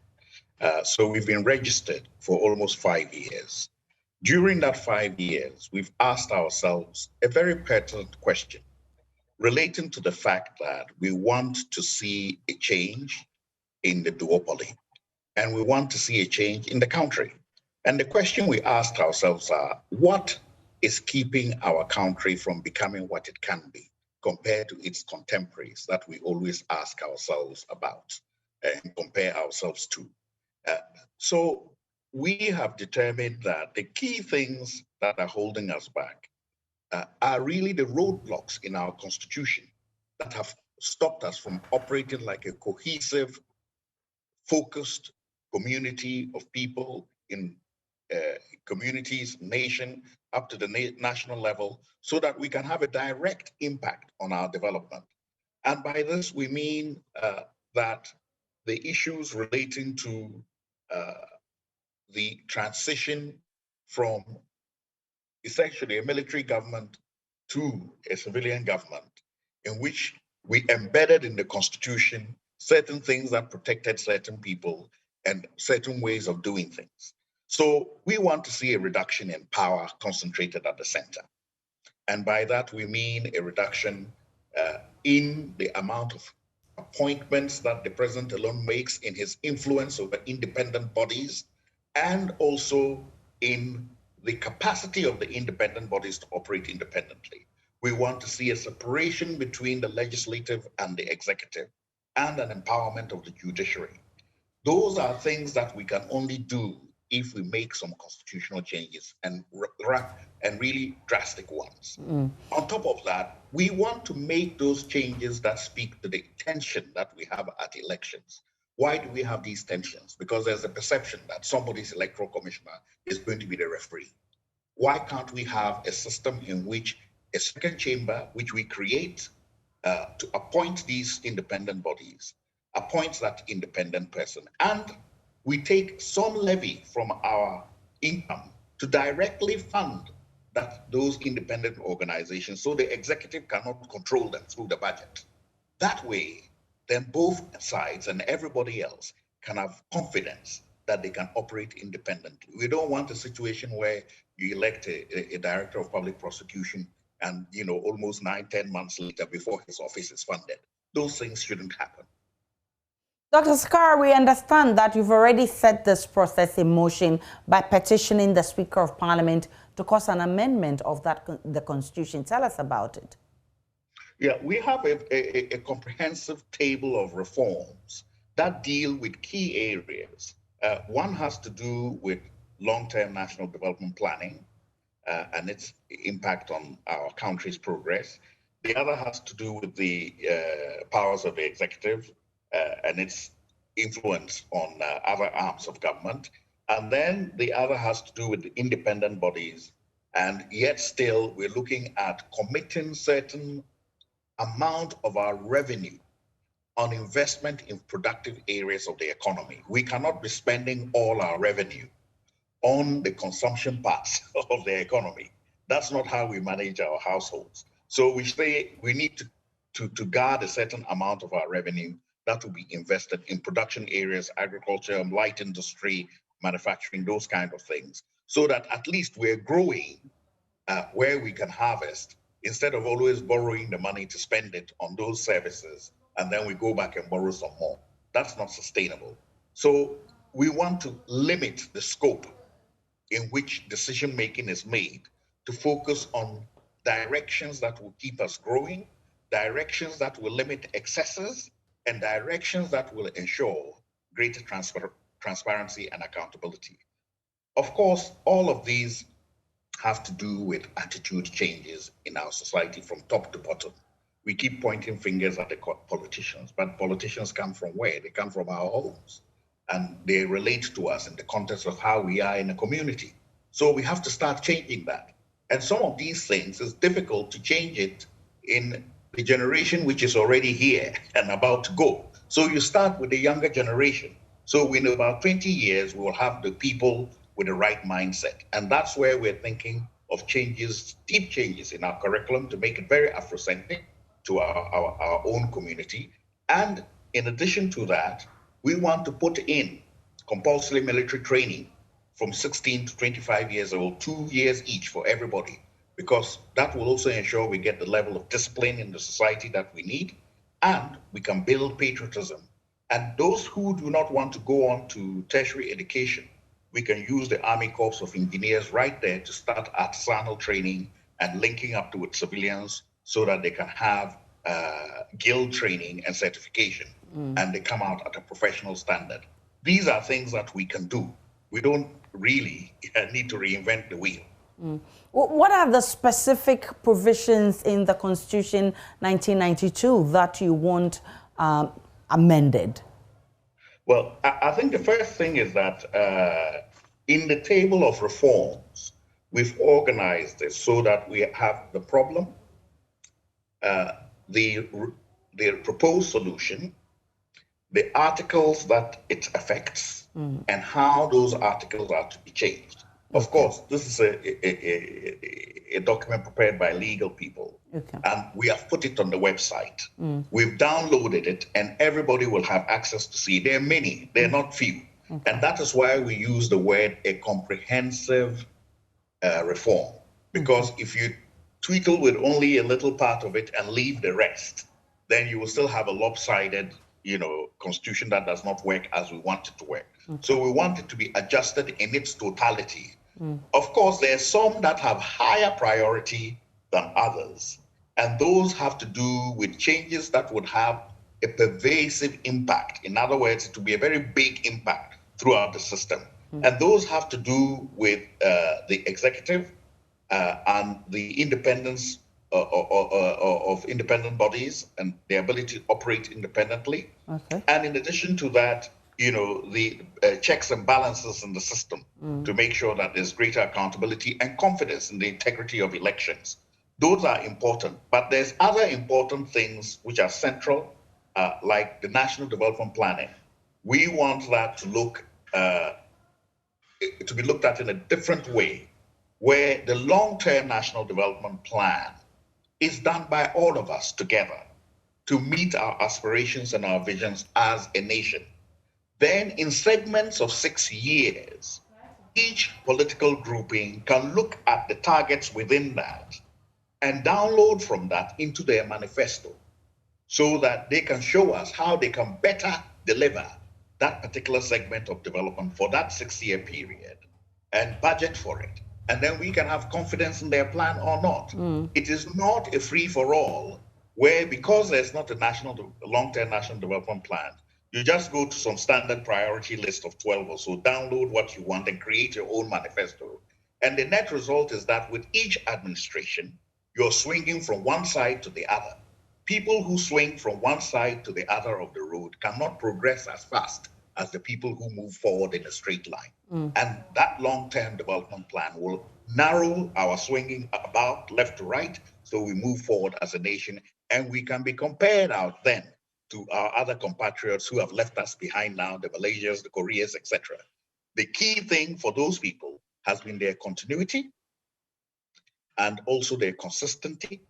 So we've been registered for almost 5 years. During that 5 years, we've asked ourselves a very pertinent question relating to the fact that we want to see a change in the duopoly, and we want to see a change in the country. And the question we asked ourselves are, what is keeping our country from becoming what it can be compared to its contemporaries that we always ask ourselves about and compare ourselves to? So we have determined that the key things that are holding us back are really the roadblocks in our constitution that have stopped us from operating like a cohesive, focused community of people in communities, nation, up to the national level, so that we can have a direct impact on our development. And by this, we mean that the issues relating to the transition from essentially a military government to a civilian government, in which we embedded in the Constitution certain things that protected certain people and certain ways of doing things. So we want to see a reduction in power concentrated at the center. And by that, we mean a reduction in the amount of appointments that the president alone makes in his influence over independent bodies, and also in the capacity of the independent bodies to operate independently. We want to see a separation between the legislative and the executive, and an empowerment of the judiciary. Those are things that we can only do if we make some constitutional changes and really drastic ones. On top of that, we want to make those changes that speak to the tension that we have at elections. Why do we have these tensions? Because there's a perception that somebody's electoral commissioner is going to be the referee. Why can't we have a system in which a second chamber, which we create to appoint these independent bodies, appoints that independent person, and we take some levy from our income to directly fund those independent organizations so the executive cannot control them through the budget. That way, then both sides and everybody else can have confidence that they can operate independently. We don't want a situation where you elect a director of public prosecution and, almost 9-10 months later before his office is funded. Those things shouldn't happen. Dr. Skar, we understand that you've already set this process in motion by petitioning the Speaker of Parliament to cause an amendment of the Constitution. Tell us about it. Yeah, we have a comprehensive table of reforms that deal with key areas. One has to do with long-term national development planning and its impact on our country's progress. The other has to do with the powers of the executive and its influence on other arms of government. And then the other has to do with the independent bodies. And yet still, we're looking at committing certain amount of our revenue on investment in productive areas of the economy. We cannot be spending all our revenue on the consumption parts of the economy. That's not how we manage our households. So we say we need to guard a certain amount of our revenue that will be invested in production areas, agriculture, light industry, manufacturing, those kind of things, so that at least we're growing where we can harvest instead of always borrowing the money to spend it on those services and then we go back and borrow some more. That's not sustainable. So we want to limit the scope in which decision making is made to focus on directions that will keep us growing, directions that will limit excesses, and directions that will ensure greater transparency and accountability. Of course, all of these have to do with attitude changes in our society from top to bottom. We keep pointing fingers at the politicians, but politicians come from where? They come from our homes, and they relate to us in the context of how we are in a community. So we have to start changing that. And some of these things, it's difficult to change it in the generation which is already here and about to go. So you start with the younger generation. So in about 20 years, we will have the people with the right mindset. And that's where we're thinking of changes, deep changes in our curriculum to make it very Afrocentric to our own community. And in addition to that, we want to put in compulsory military training from 16 to 25 years old, 2 years each for everybody, because that will also ensure we get the level of discipline in the society that we need, and we can build patriotism. And those who do not want to go on to tertiary education, we can use the Army Corps of Engineers right there to start artisanal training and linking up with civilians so that they can have guild training and certification, and they come out at a professional standard. These are things that we can do. We don't really need to reinvent the wheel. What are the specific provisions in the Constitution 1992 that you want amended? Well, I think the first thing is that in the table of reforms, we've organized it so that we have the problem, the proposed solution, the articles that it affects, and how those articles are to be changed. Of course, this is a document prepared by legal people, and we have put it on the website. We've downloaded it, and everybody will have access to see. There are many, they're not few. And that is why we use the word a comprehensive reform. Because if you tweakle with only a little part of it and leave the rest, then you will still have a lopsided, constitution that does not work as we want it to work. So we want it to be adjusted in its totality. Of course, there are some that have higher priority than others, and those have to do with changes that would have a pervasive impact. In other words, it will be a very big impact throughout the system. And those have to do with the executive and the independence of independent bodies and the ability to operate independently. Okay. And in addition to that, the checks and balances in the system to make sure that there's greater accountability and confidence in the integrity of elections. Those are important, but there's other important things which are central, like the national development planning. We want that to be looked at in a different way, where the long-term national development plan is done by all of us together to meet our aspirations and our visions as a nation. Then in segments of 6 years, each political grouping can look at the targets within that and download from that into their manifesto so that they can show us how they can better deliver that particular segment of development for that 6-year period and budget for it. And then we can have confidence in their plan or not. It is not a free-for-all where, because there's not a long-term national development plan, you just go to some standard priority list of 12 or so, download what you want and create your own manifesto. And the net result is that with each administration, you're swinging from one side to the other. People who swing from one side to the other of the road cannot progress as fast as the people who move forward in a straight line. And that long-term development plan will narrow our swinging about left to right, so we move forward as a nation, and we can be compared out then to our other compatriots who have left us behind now, the Malaysias, the Koreas, etc. The key thing for those people has been their continuity and also their consistency,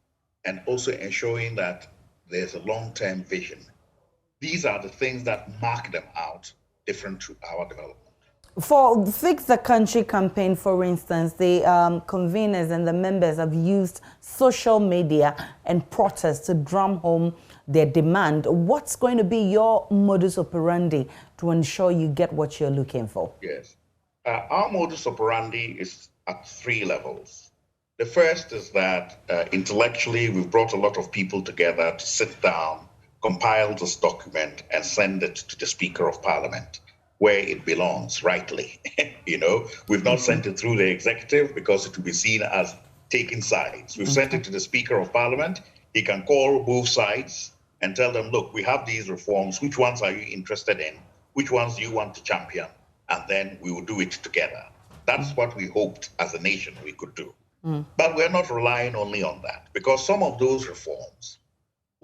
and also ensuring that there's a long-term vision. These are the things that mark them out different to our development. For Fix the Country campaign, for instance, the conveners and the members have used social media and protests to drum home their demand. What's going to be your modus operandi to ensure you get what you're looking for? Yes. Our modus operandi is at 3 levels. The first is that intellectually, we've brought a lot of people together to sit down, compile this document, and send it to the Speaker of Parliament, where it belongs, rightly. We've not sent it through the executive because it will be seen as taking sides. We've sent it to the Speaker of Parliament. He can call both sides and tell them, look, we have these reforms. Which ones are you interested in? Which ones do you want to champion? And then we will do it together. That's what we hoped as a nation we could do. But we're not relying only on that, because some of those reforms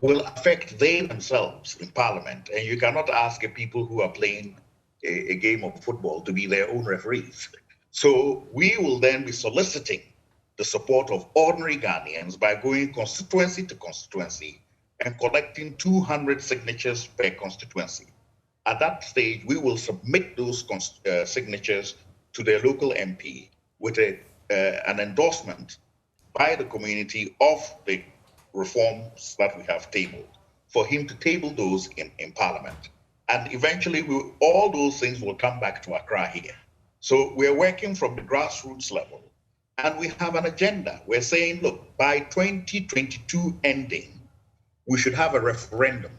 will affect they themselves in Parliament. And you cannot ask people who are playing a game of football to be their own referees. So we will then be soliciting the support of ordinary Ghanaians by going constituency to constituency and collecting 200 signatures per constituency. At that stage, we will submit those signatures to their local MP with an endorsement by the community of the reforms that we have tabled, for him to table those in Parliament. And eventually, all those things will come back to Accra here. So we're working from the grassroots level, and we have an agenda. We're saying, look, by 2022 ending, we should have a referendum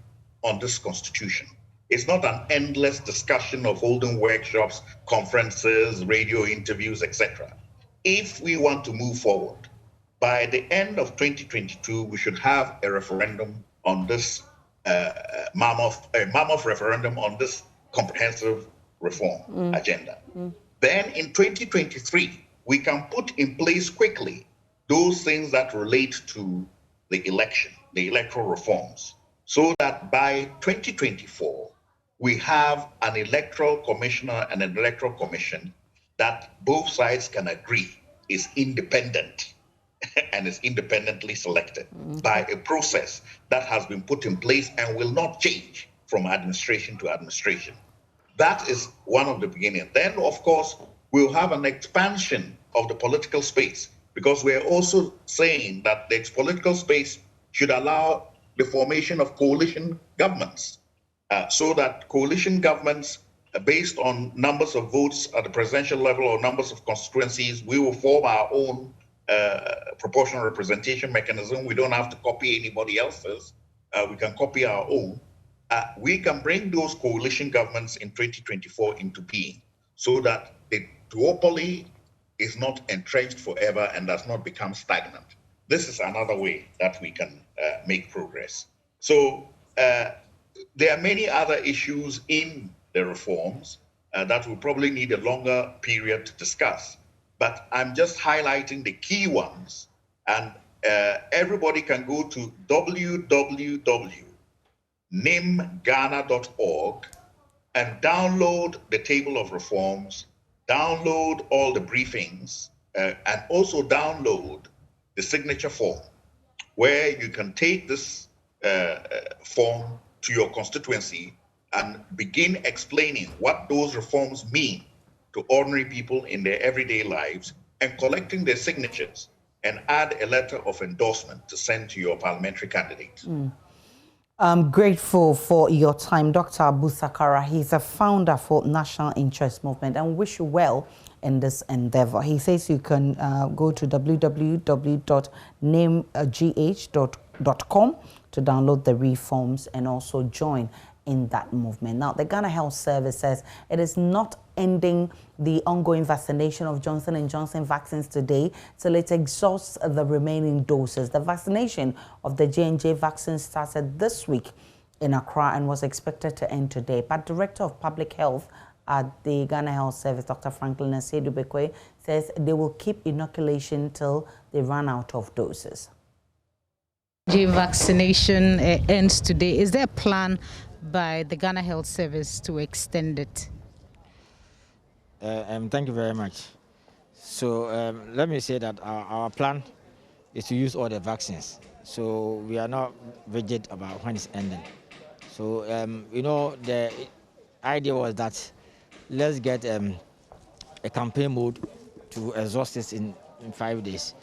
on this constitution. It's not an endless discussion of holding workshops, conferences, radio interviews, etc. If we want to move forward, by the end of 2022, we should have a referendum on this mammoth referendum on this comprehensive reform agenda. Then in 2023, we can put in place quickly those things that relate to the election, the electoral reforms, so that by 2024, we have an electoral commissioner and an electoral commission that both sides can agree is independent and is independently selected by a process that has been put in place and will not change from administration to administration. That is one of the beginnings. Then, of course, we'll have an expansion of the political space, because we're also saying that the political space should allow the formation of coalition governments, so that coalition governments, based on numbers of votes at the presidential level or numbers of constituencies, we will form our own proportional representation mechanism. We don't have to copy anybody else's. We can copy our own. we can bring those coalition governments in 2024 into being so that the duopoly is not entrenched forever and does not become stagnant. This is another way that we can make progress. So there are many other issues in the reforms that will probably need a longer period to discuss. But I'm just highlighting the key ones, and everybody can go to www.nimghana.org and download the table of reforms, download all the briefings, and also download the signature form, where you can take this form to your constituency and begin explaining what those reforms mean to ordinary people in their everyday lives, and collecting their signatures and add a letter of endorsement to send to your parliamentary candidate. I'm grateful for your time, Dr. Abu Sakara. He's a founder for National Interest Movement, and wish you well in this endeavor. He says you can go to www.namegh.com to download the reforms and also join in that movement. Now, the Ghana Health Service says it is not ending the ongoing vaccination of Johnson & Johnson vaccines today till it exhausts the remaining doses. The vaccination of the J&J vaccine started this week in Accra and was expected to end today. But Director of Public Health at the Ghana Health Service, Dr. Franklin Asedu-Bekwe, says they will keep inoculation till they run out of doses. J vaccination ends today. Is there a plan by the Ghana Health Service to extend it? Thank you very much. So let me say that our plan is to use all the vaccines. So we are not rigid about when it's ending. So, you know, the idea was that let's get a campaign mode to exhaust this in 5 days.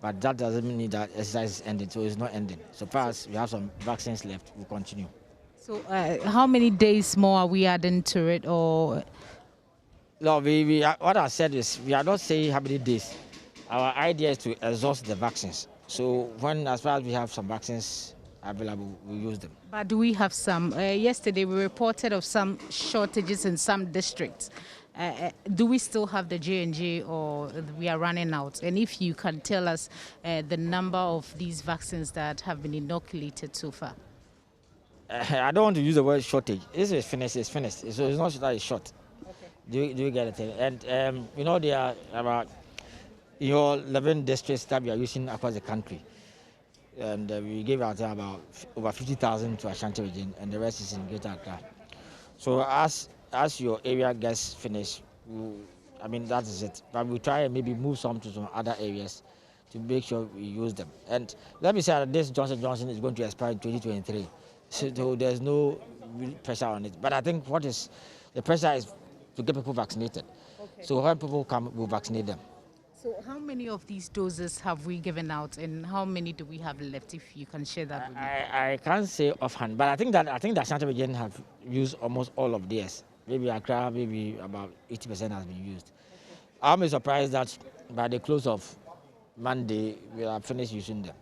But that doesn't mean that exercise is ending, so it's not ending. So far as we have some vaccines left, we'll continue. So how many days more are we adding to it, or? No, what I said is we are not saying how many days. Our idea is to exhaust the vaccines. So as far as we have some vaccines available, we use them. But do we have some? Yesterday we reported of some shortages in some districts. Do we still have the J&J, or we are running out? And if you can tell us the number of these vaccines that have been inoculated so far. I don't want to use the word shortage. This is finished, it's finished. So it's not that it's short. Okay. Do you get it? And you know, there are about 11 districts that we are using across the country. And we gave out about over 50,000 to Ashanti region, and the rest is in Greater Accra. So as your area gets finished, I mean, that is it. But we'll try and maybe move some to some other areas to make sure we use them. And let me say that this Johnson & Johnson is going to expire in 2023. So there's no real pressure on it. But I think the pressure is to get people vaccinated. Okay. So when people come, we'll vaccinate them. So how many of these doses have we given out, and how many do we have left, if you can share that with me? I can't say offhand, but I think that Ashanti region have used almost all of theirs. Maybe Accra, maybe about 80% has been used. Okay. I'm surprised that by the close of Monday, we have finished using them.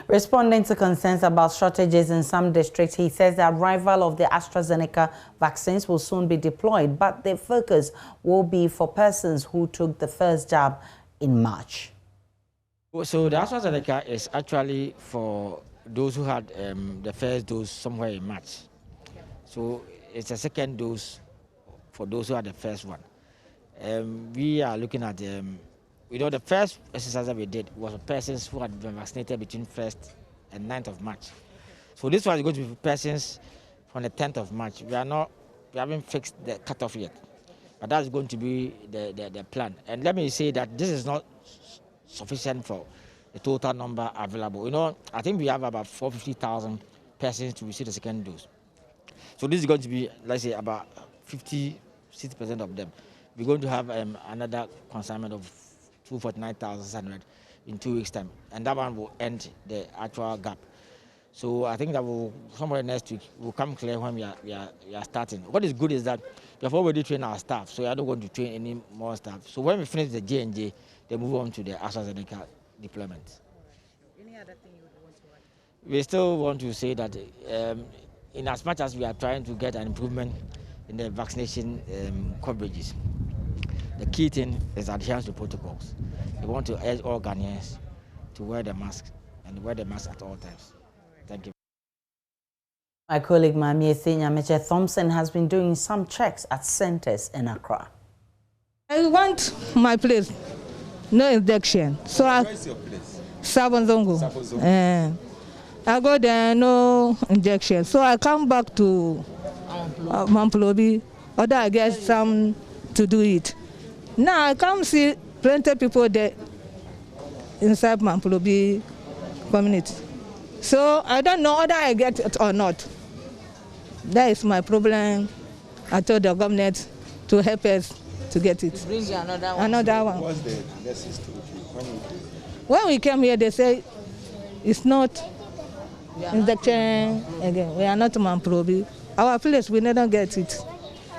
Responding to concerns about shortages in some districts, he says the arrival of the AstraZeneca vaccines will soon be deployed, but the focus will be for persons who took the first jab in March. So the AstraZeneca is actually for those who had the first dose somewhere in March. So it's a second dose for those who had the first one. We are looking at the first exercise that we did was for persons who had been vaccinated between 1st and 9th of March. So this one is going to be for persons from the 10th of March. We haven't fixed the cutoff yet, but that's going to be the plan. And let me say that this is not sufficient for the total number available. You know, I think we have about 450,000 persons to receive the second dose. So this is going to be, let's say, about 60% of them. We're going to have another consignment of 249,600 in 2 weeks' time, and that one will end the actual gap. So I think that will somewhere next week will come clear when we are starting. What is good is that we have already trained our staff, so we are not going to train any more staff. So when we finish the J&J, they move on to the AstraZeneca deployment. Any other thing you would want We still want to say that in as much as we are trying to get an improvement in the vaccination coverages, the key thing is adherence to protocols. We want to urge all Ghanaians to wear the mask and wear the mask at all times. Thank you. My colleague Mami Nyameche Thompson has been doing some checks at centers in Accra. I want my place, no injection. So Where's your place? Sabonzongo. I go there, no injection. So I come back to Mamplobi, or I get some to do it. Now I come see plenty of people there inside Mamplobi community. So I don't know whether I get it or not. That is my problem. I told the government to help us to get it. Bring you another one. Another one. What's the message to you? When we came here, they say it's not injection again. We are not Mamprobi. Our place, we never get it.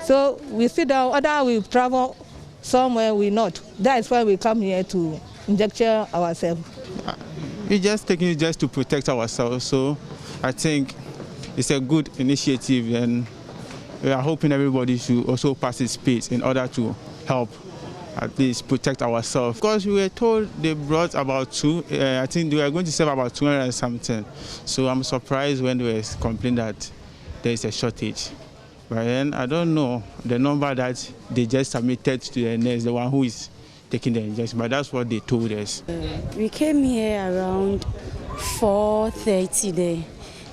So we sit down, other we travel somewhere, we not. That is why we come here to inject ourselves. We're just taking it just to protect ourselves. So I think it's a good initiative, and we are hoping everybody should also participate in order to help at least protect ourselves. Because we were told they brought about I think they were going to serve about 200 and something. So I'm surprised when they were complaining that there is a shortage. But then I don't know the number that they just submitted to the nurse, the one who is taking the injection, but that's what they told us. We came here around 4:30 there,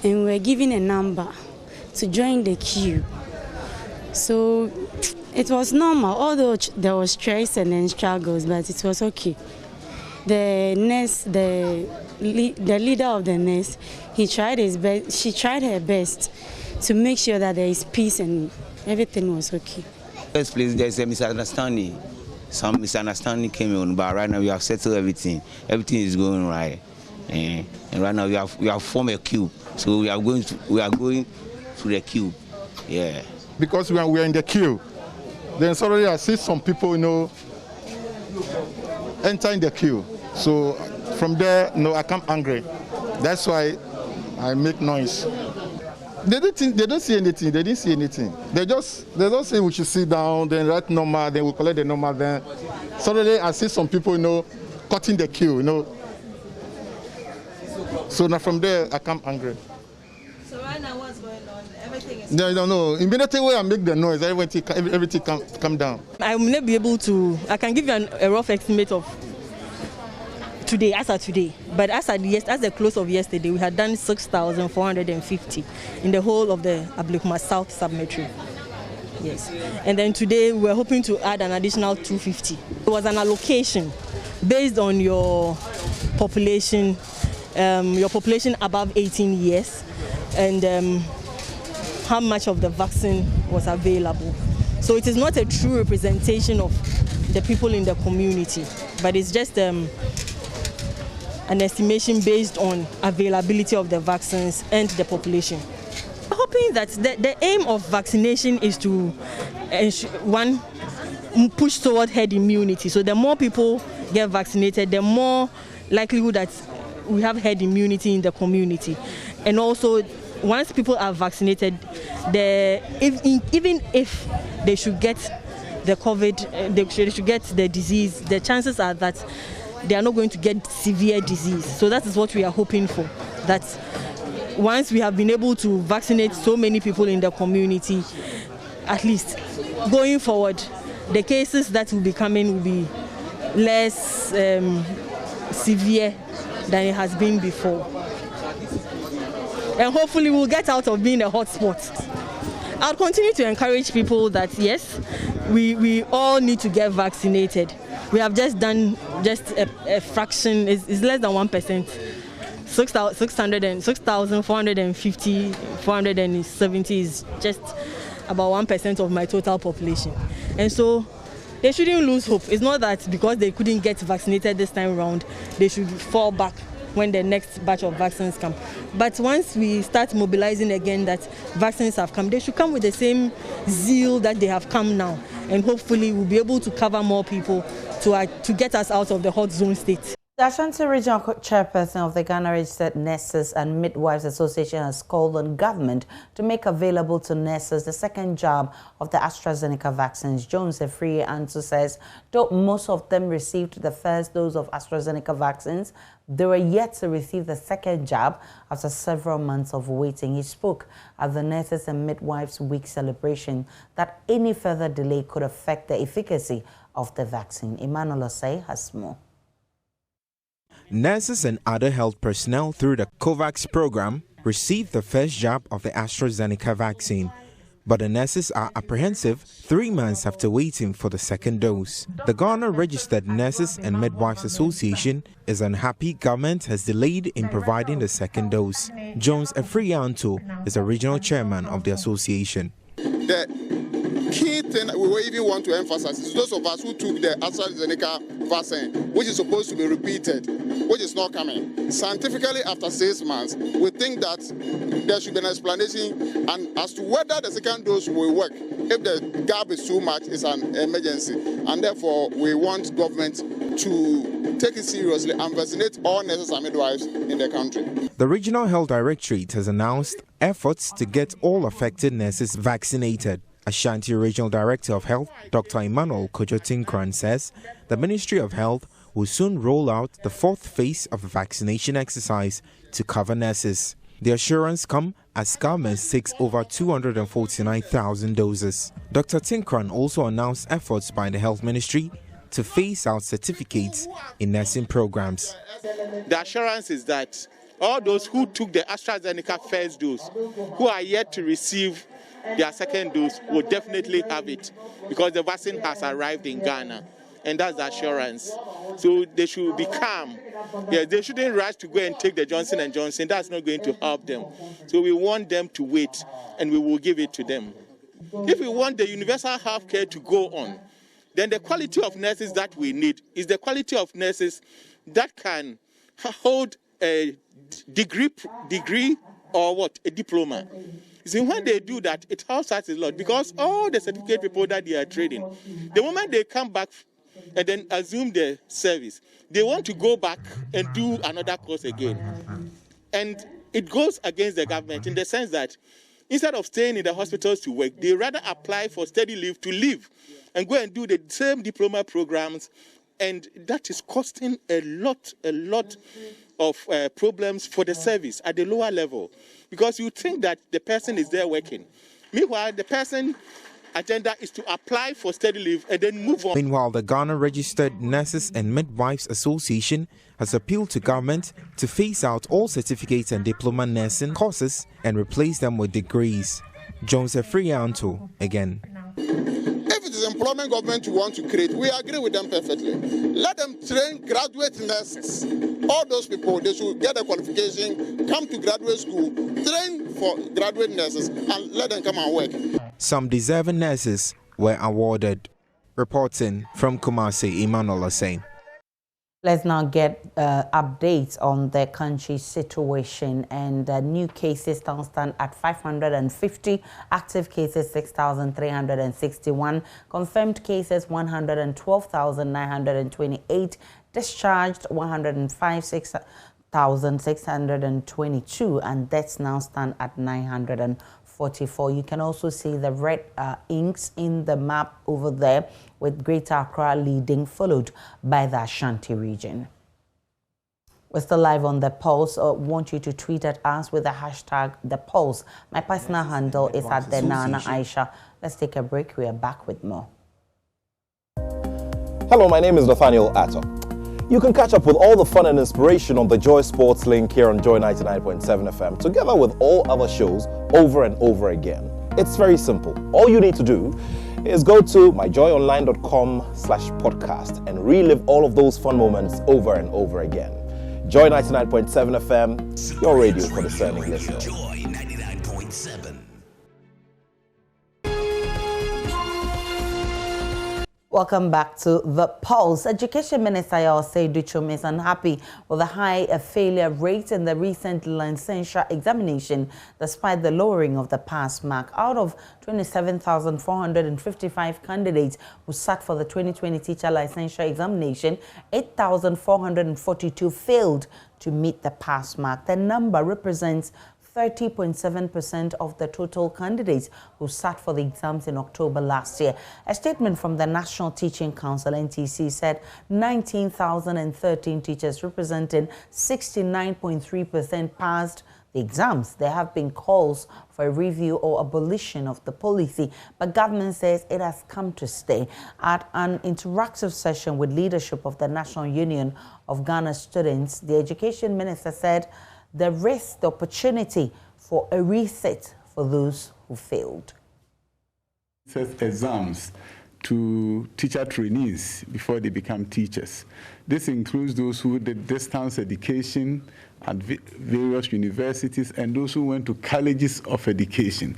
and we were given a number to join the queue. So it was normal, although there was stress and then struggles, but it was okay. The nurse, the leader of the nurse, he tried his best. She tried her best to make sure that there is peace and everything was okay. First place, there's a misunderstanding. Some misunderstanding came on, but right now we have settled everything. Everything is going right, and right now we have formed a queue. So we are going to the queue, yeah. Because when we are in the queue, then suddenly I see some people, entering the queue. So from there, I come angry. That's why I make noise. They don't see anything. They didn't see anything. They just say we should sit down, then write number, then we collect the number. Then suddenly I see some people, cutting the queue, So now from there I come angry. So right now what's going on? Everything is... No. Immediately when I make the noise, everything come down. I will not be able to... I can give you a rough estimate of today, as of today. But as the close of yesterday, we had done 6,450 in the whole of the Ablekuma South Sub-Metro. Yes. And then today, we're hoping to add an additional 250. It was an allocation based on your population above 18 years, and how much of the vaccine was available. So it is not a true representation of the people in the community, but it's just an estimation based on availability of the vaccines and the population. We're hoping that the aim of vaccination is to push toward herd immunity. So the more people get vaccinated, the more likelihood that we have herd immunity in the community. And also, once people are vaccinated, even if they should get the COVID, they should get the disease, the chances are that they are not going to get severe disease. So that is what we are hoping for, that once we have been able to vaccinate so many people in the community, at least going forward, the cases that will be coming will be less severe than it has been before. And hopefully we'll get out of being a hotspot. I'll continue to encourage people that yes, we all need to get vaccinated. We have just done a fraction, it's less than 1%. 6,450, 470 is just about 1% of my total population. And so they shouldn't lose hope. It's not that because they couldn't get vaccinated this time around, they should fall back when the next batch of vaccines come. But once we start mobilizing again that vaccines have come, they should come with the same zeal that they have come now. And hopefully we'll be able to cover more people to get us out of the hot zone state. The Ashanti Regional Chairperson of the Ghana Registered Nurses and Midwives Association has called on government to make available to nurses the second jab of the AstraZeneca vaccines. Jones Efree Antu says, though most of them received the first dose of AstraZeneca vaccines, they were yet to receive the second jab after several months of waiting. He spoke at the Nurses and Midwives Week celebration that any further delay could affect the efficacy of the vaccine. Emmanuel Osei has more. Nurses and other health personnel through the COVAX program received the first jab of the AstraZeneca vaccine, but the nurses are apprehensive 3 months after waiting for the second dose. The Ghana Registered Nurses and Midwives Association is unhappy government has delayed in providing the second dose. Jones Efree Antu is the regional chairman of the association. The key thing we even want to emphasize is those of us who took the AstraZeneca vaccine, which is supposed to be repeated, which is not coming. Scientifically, after 6 months, we think that there should be an explanation and as to whether the second dose will work. If the gap is too much, it's an emergency. And therefore, we want government to take it seriously and vaccinate all nurses and midwives in the country. The Regional Health Directorate has announced efforts to get all affected nurses vaccinated. Ashanti Regional Director of Health, Dr. Emmanuel Kojo-Tinkran, says the Ministry of Health will soon roll out the fourth phase of a vaccination exercise to cover nurses. The assurance comes as government takes over 249,000 doses. Dr. Tinkran also announced efforts by the Health Ministry to phase out certificates in nursing programs. The assurance is that all those who took the AstraZeneca first dose, who are yet to receive their second dose, will definitely have it because the vaccine has arrived in Ghana, and that's the assurance. So they should be calm. Yeah, they shouldn't rush to go and take the Johnson & Johnson. That's not going to help them. So we want them to wait, and we will give it to them. If we want the universal health care to go on, then the quality of nurses that we need is the quality of nurses that can hold a degree or what, a diploma. See, when they do that, it helps us a lot because all the certificate people that they are trading, the moment they come back and then assume the service, they want to go back and do another course again. And it goes against the government in the sense that instead of staying in the hospitals to work, they rather apply for study leave to leave and go and do the same diploma programs. And that is costing a lot of problems for the service at the lower level because you think that the person is there working. Meanwhile, the person agenda is to apply for study leave and then move on. Meanwhile, the Ghana Registered Nurses and Midwives Association has appealed to government to phase out all certificates and diploma nursing courses and replace them with degrees. Jones Efree Antu again. If it is employment government you want to create, we agree with them perfectly. Let them train graduate nurses. All those people, they should get a qualification, come to graduate school, train for graduate nurses, and let them come and work. Some deserving nurses were awarded. Reporting from Kumasi, Emmanuel Osei. Let's now get updates on the country's situation, and new cases now stand at 550, active cases 6,361, confirmed cases 112,928, discharged 105, 6,622, and deaths now stand at 944. You can also see the red inks in the map over there, with Greater Accra leading, followed by the Ashanti region. We're still live on The Pulse. I want you to tweet at us with the hashtag The Pulse. My personal handle is at Denana Aisha. Let's take a break. We are back with more. Hello, my name is Nathaniel Atto. You can catch up with all the fun and inspiration on the Joy Sports link here on Joy 99.7 FM, together with all other shows over and over again. It's very simple. All you need to do is go to myjoyonline.com/podcast and relive all of those fun moments over and over again. Joy 99.7 FM, your radio for discerning listeners. Joy 99.7. Welcome back to The Pulse. Education Minister Yosei Duchum is unhappy with the high failure rate in the recent licensure examination, despite the lowering of the pass mark. Out of 27,455 candidates who sat for the 2020 teacher licensure examination, 8,442 failed to meet the pass mark. The number represents 30.7% of the total candidates who sat for the exams in October last year. A statement from the National Teaching Council, NTC, said 19,013 teachers, representing 69.3%, passed the exams. There have been calls for a review or abolition of the policy, but government says it has come to stay. At an interactive session with leadership of the National Union of Ghana Students, the Education Minister said there is the opportunity for a reset for those who failed. Exams to teacher trainees before they become teachers. This includes those who did distance education at various universities and those who went to colleges of education.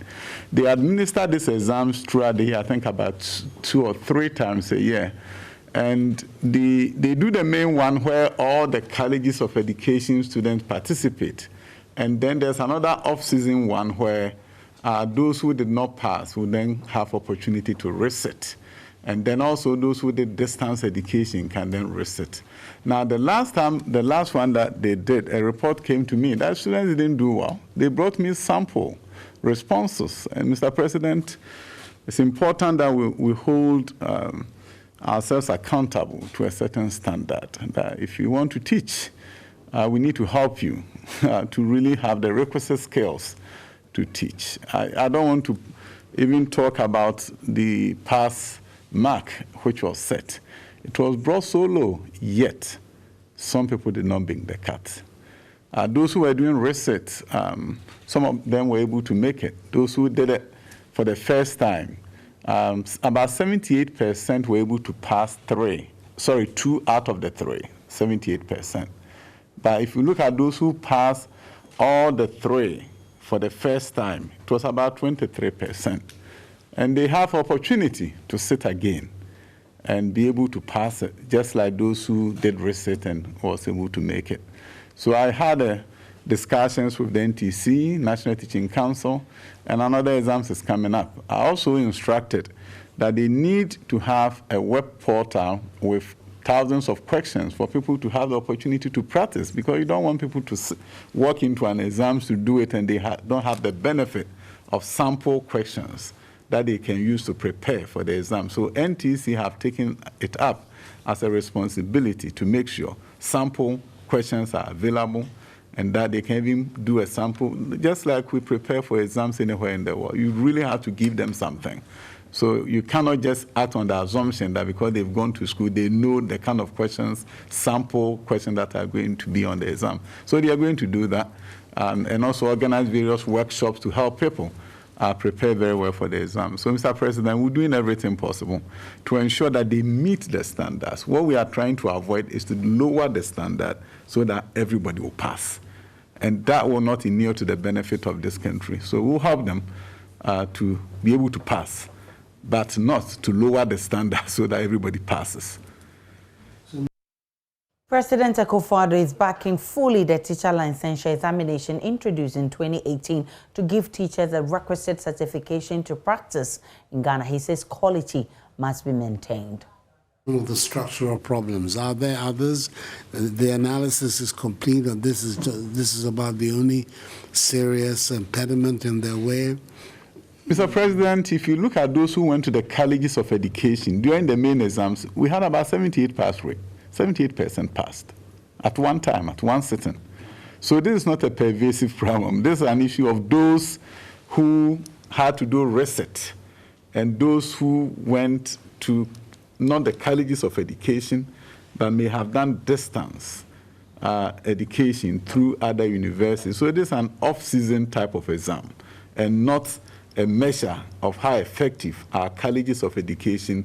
They administer these exams throughout the year, I think about 2 or 3 times a year. And they do the main one where all the colleges of education students participate. And then there's another off-season one where those who did not pass will then have opportunity to resit. And then also those who did distance education can then resit. Now, the last one that they did, a report came to me that students didn't do well. They brought me sample responses. And Mr. President, it's important that we hold ourselves accountable to a certain standard. That if you want to teach, we need to help you to really have the requisite skills to teach. I don't want to even talk about the pass mark which was set. It was brought so low, yet some people did not bring the cut. Those who were doing research, some of them were able to make it. Those who did it for the first time, about 78% were able to pass 2 out of the 3, 78%. But if you look at those who passed all the 3 for the first time, it was about 23%. And they have opportunity to sit again and be able to pass it, just like those who did resit and was able to make it. So I had discussions with the NTC, National Teaching Council, and another exams is coming up. I also instructed that they need to have a web portal with thousands of questions for people to have the opportunity to practice, because you don't want people to walk into an exam to do it and they don't have the benefit of sample questions that they can use to prepare for the exam. So NTC have taken it up as a responsibility to make sure sample questions are available and that they can even do a sample, just like we prepare for exams anywhere in the world. You really have to give them something. So you cannot just act on the assumption that because they've gone to school, they know the kind of questions, sample questions that are going to be on the exam. So they are going to do that and also organize various workshops to help people prepare very well for the exam. So, Mr. President, we're doing everything possible to ensure that they meet the standards. What we are trying to avoid is to lower the standard so that everybody will pass. And that will not inure to the benefit of this country. So we'll help them to be able to pass, but not to lower the standard so that everybody passes. President Akufo-Addo is backing fully the teacher licensure examination introduced in 2018 to give teachers a requisite certification to practice in Ghana. He says quality must be maintained. One of the structural problems. Are there others? The analysis is complete, and this is about the only serious impediment in their way. Mr. President, if you look at those who went to the colleges of education during the main exams, we had about 78% pass rate. 78% passed at one time, at one sitting. So this is not a pervasive problem. This is an issue of those who had to do reset and those who went to not the colleges of education, but may have done distance education through other universities. So it is an off-season type of exam and not a measure of how effective our colleges of education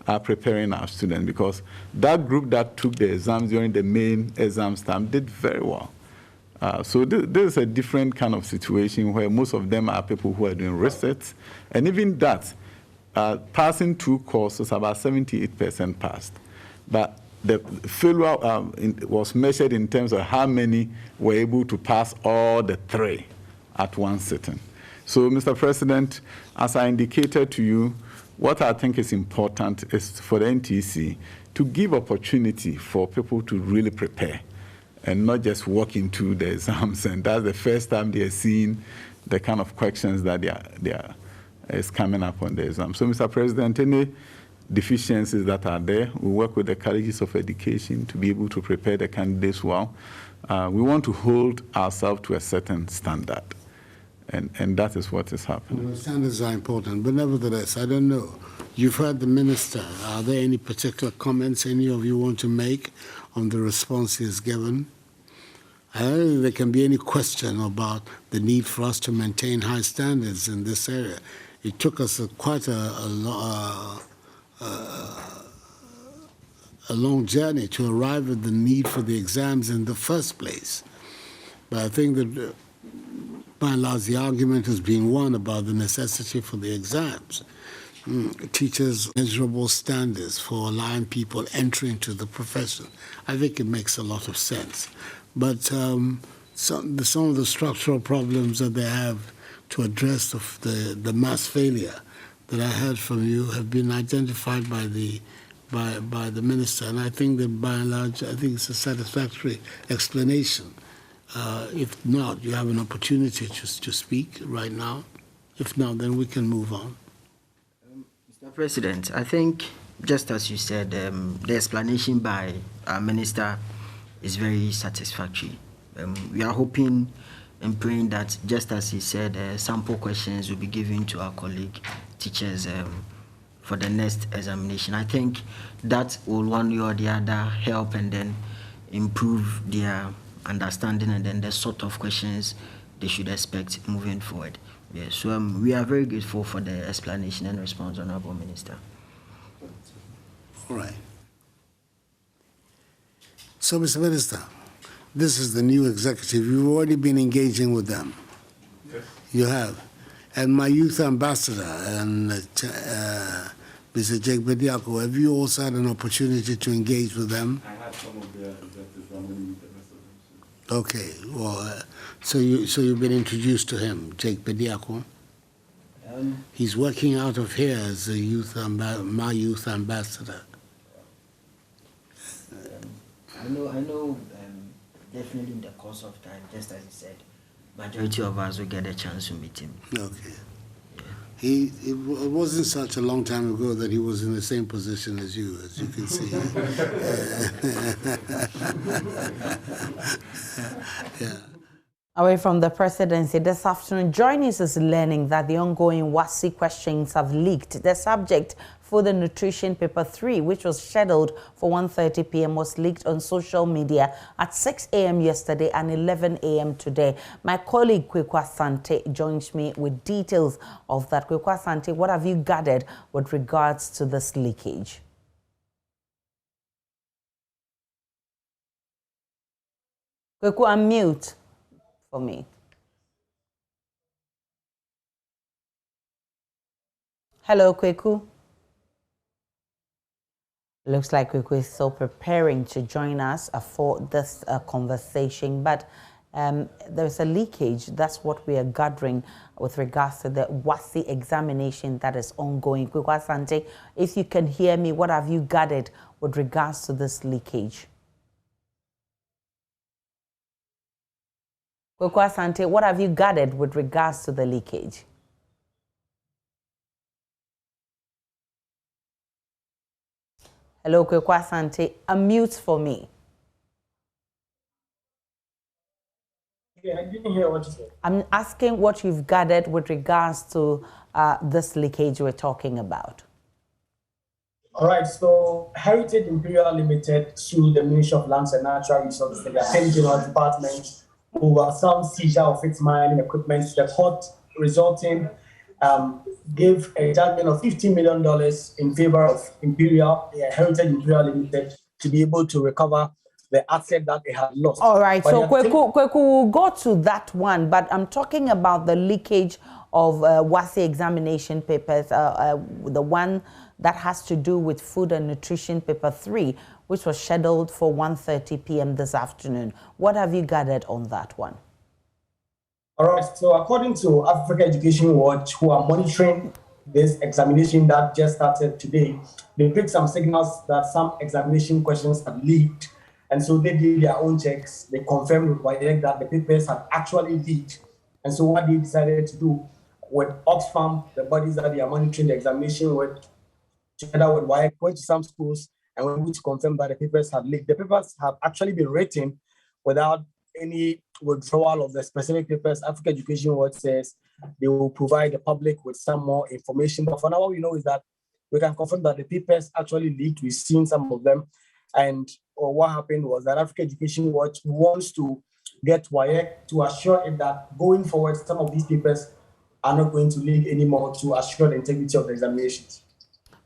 are preparing our students, because that group that took the exams during the main exams time did very well. So this is a different kind of situation where most of them are people who are doing research, and even that, passing 2 courses, about 78% passed. But the failure was measured in terms of how many were able to pass all the 3 at one sitting. So, Mr. President, as I indicated to you, what I think is important is for the NTC to give opportunity for people to really prepare and not just walk into the exams. And that's the first time they are seeing the kind of questions that is coming up on the exam. So, Mr. President, any deficiencies that are there, we work with the colleges of education to be able to prepare the candidates well. We want to hold ourselves to a certain standard. And that is what is happening. Well, standards are important, but nevertheless, I don't know. You've heard the minister. Are there any particular comments any of you want to make on the response he has given? I don't think there can be any question about the need for us to maintain high standards in this area. It took us quite a long journey to arrive at the need for the exams in the first place. But I think that by and large, the argument has been won about the necessity for the exams. Teachers' measurable standards for allowing people entering into the profession. I think it makes a lot of sense. But some of the structural problems that they have to address the mass failure that I heard from you have been identified by the minister, and I think that by and large, I think it's a satisfactory explanation. If not, you have an opportunity to speak right now. If not, then we can move on. Mr. President, I think, just as you said, the explanation by our minister is very satisfactory. We are hoping and praying that, just as he said, sample questions will be given to our colleague teachers for the next examination. I think that will one way or the other help and then improve their understanding and then the sort of questions they should expect moving forward. Yeah, so we are very grateful for the explanation and response, Honorable Minister. All right. So, Mr. Minister, this is the new executive. You've already been engaging with them. Yes. You have. And my youth ambassador and Mr. Jake Bediako, have you also had an opportunity to engage with them? I had some of their executives. I'm going to meet the rest of them. Okay. Well, so you've been introduced to him, Jake Bediako? He's working out of here as a my youth ambassador. I know. Definitely in the course of time, just as he said, majority of us will get a chance to meet him. Okay. Yeah. It wasn't such a long time ago that he was in the same position as you can see. Yeah. Away from the presidency, this afternoon, JoyNews is learning that the ongoing WASSI questions have leaked. The subject for the Nutrition Paper 3, which was scheduled for 1:30 p.m., was leaked on social media at 6 a.m. yesterday and 11 a.m. today. My colleague, Kweku Asante, joins me with details of that. Kweku Asante, what have you gathered with regards to this leakage? Kweku, unmute for me. Hello, Kweku. Looks like Kweku is still preparing to join us for this conversation, but there's a leakage. That's what we are gathering with regards to the WASSI examination that is ongoing. Kweku Asante, if you can hear me, what have you gathered with regards to this leakage? Kweku Asante, what have you gathered with regards to the leakage? Hello, Kweku Asante, unmute for me. Yeah, I didn't hear what you said. I'm asking what you've gathered with regards to this leakage we're talking about. All right, so Heritage Imperial Limited sued the Ministry of Lands and Natural Resources and the Attorney General Department over some seizure of its mining equipment. The court resulting gave a judgment of $50 million in favor of Heritage Imperial Limited to be able to recover the asset that they had lost. All right, so Kweku will go to that one, but I'm talking about the leakage of WASI examination papers, the one that has to do with food and nutrition, paper 3, which was scheduled for 1:30 p.m. this afternoon. What have you gathered on that one? All right, so according to Africa Education Watch, who are monitoring this examination that just started today, they picked some signals that some examination questions have leaked. And so they did their own checks. They confirmed with WAEC that the papers had actually leaked. And so what they decided to do with Oxfam, the bodies that they are monitoring the examination with, together with WAEC, went to some schools and were able to confirm that the papers had leaked. The papers have actually been written without any withdrawal of the specific papers. Africa Education Watch says they will provide the public with some more information. But for now, what we know is that we can confirm that the papers actually leaked. We've seen some of them. And what happened was that Africa Education Watch wants to get WAEC to assure it that going forward, some of these papers are not going to leak anymore, to assure the integrity of the examinations.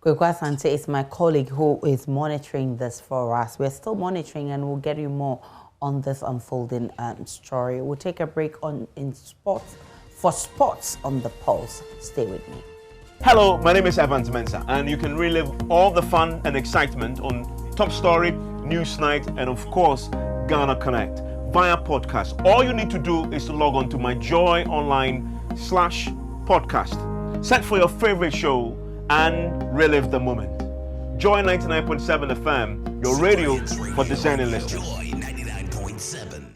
Kwekwa Sante is my colleague who is monitoring this for us. We're still monitoring and we'll get you more on this unfolding story. We'll take a break in sports for sports on the Pulse. Stay with me. Hello, my name is Evans Mensah, and you can relive all the fun and excitement on Top Story, Newsnight, and of course, Ghana Connect via podcast. All you need to do is to log on to my Joy Online/podcast. Search for your favorite show and relive the moment. Joy 99.7 FM, your radio for discerning listeners. Joy 99.7.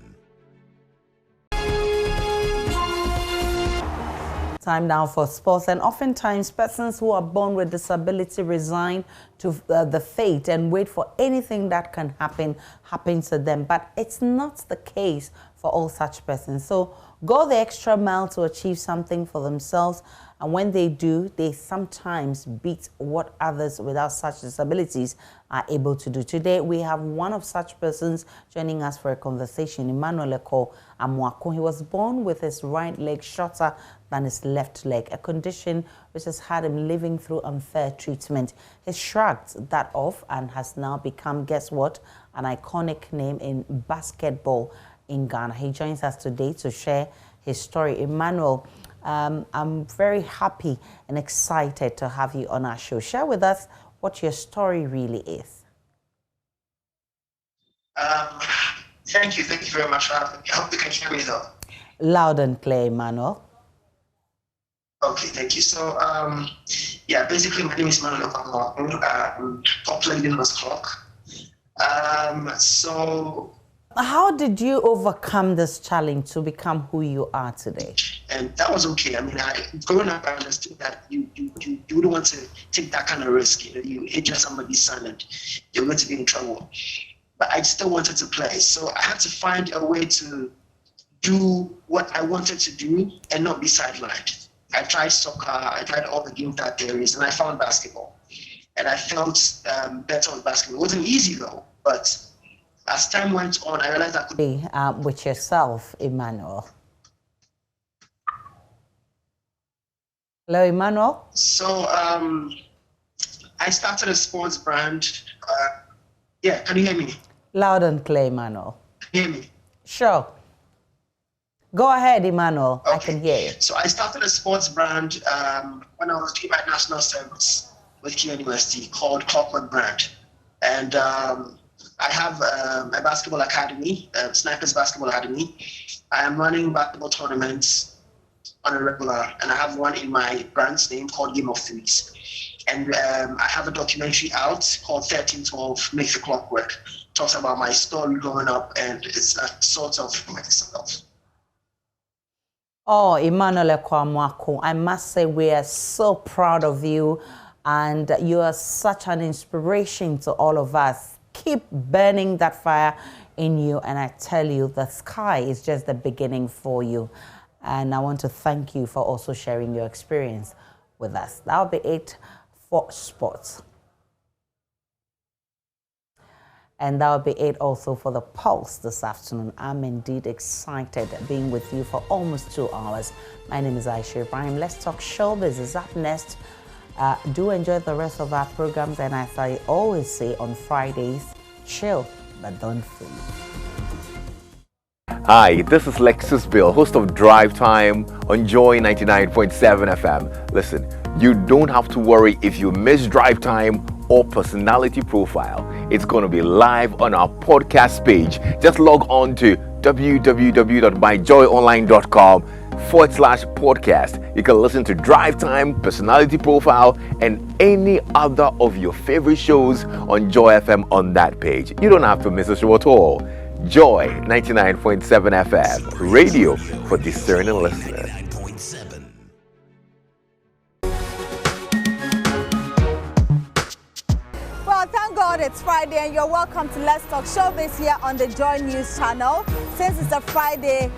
Time now for sports, and oftentimes persons who are born with disability resign to the fate and wait for anything that can happen to them. But it's not the case for all such persons. So go the extra mile to achieve something for themselves, and when they do, they sometimes beat what others without such disabilities are able to do. Today, we have one of such persons joining us for a conversation, Emmanuel Amwako. He was born with his right leg shorter than his left leg, a condition which has had him living through unfair treatment. He shrugged that off and has now become, guess what, an iconic name in basketball in Ghana. He joins us today to share his story. Emmanuel, I'm very happy and excited to have you on our show. Share with us what your story really is. Thank you very much for having me. I hope you can hear me though. Loud and clear, Emmanuel. Okay, thank you. So, yeah, basically my name is Emmanuel Amwako, popularly known as Clock. So, how did you overcome this challenge to become who you are today? And that was okay. I mean, growing up, I understood that you wouldn't want to take that kind of risk. You know, you injure somebody's son and you're going to be in trouble. But I still wanted to play. So I had to find a way to do what I wanted to do and not be sidelined. I tried soccer, I tried all the games that there is, and I found basketball. And I felt better with basketball. It wasn't easy though, but as time went on, I realized I could be with yourself, Emmanuel. Hello, Emmanuel. So I started a sports brand. Yeah, can you hear me? Loud and clear, Emmanuel. Can you hear me? Sure. Go ahead, Emmanuel. Okay. I can hear you. So I started a sports brand when I was doing my national service with Q University called Clockwork Brand. And I have a basketball academy, Snipers Basketball Academy. I am running basketball tournaments on a regular, and I have one in my brand's name called Game of Threes. And I have a documentary out called 1312 Make the Clock Work. Talks about my story growing up, and it's a sort of myself. Oh, Emmanuel Amwako, I must say we are so proud of you, and you are such an inspiration to all of us. Keep burning that fire in you, and I tell you, the sky is just the beginning for you. And I want to thank you for also sharing your experience with us. That'll be it for sports. And that'll be it also for the Pulse this afternoon. I'm indeed excited being with you for almost 2 hours. My name is Aisha Ibrahim. Let's Talk Showbiz is up next. Do enjoy the rest of our programs, and as I always say on Fridays, chill, but don't fool. Hi, this is Lexus Bill, host of Drive Time on Joy 99.7 FM. Listen, you don't have to worry if you miss Drive Time or Personality Profile. It's going to be live on our podcast page. Just log on to www.myjoyonline.com/podcast. You can listen to Drive Time, Personality Profile, and any other of your favorite shows on Joy FM on that page. You don't have to miss a show at all. Joy 99.7 FM, radio for discerning listeners. Well, thank God it's Friday and you're welcome to Let's Talk Showbiz here on the JoyNews channel. Since it's a Friday,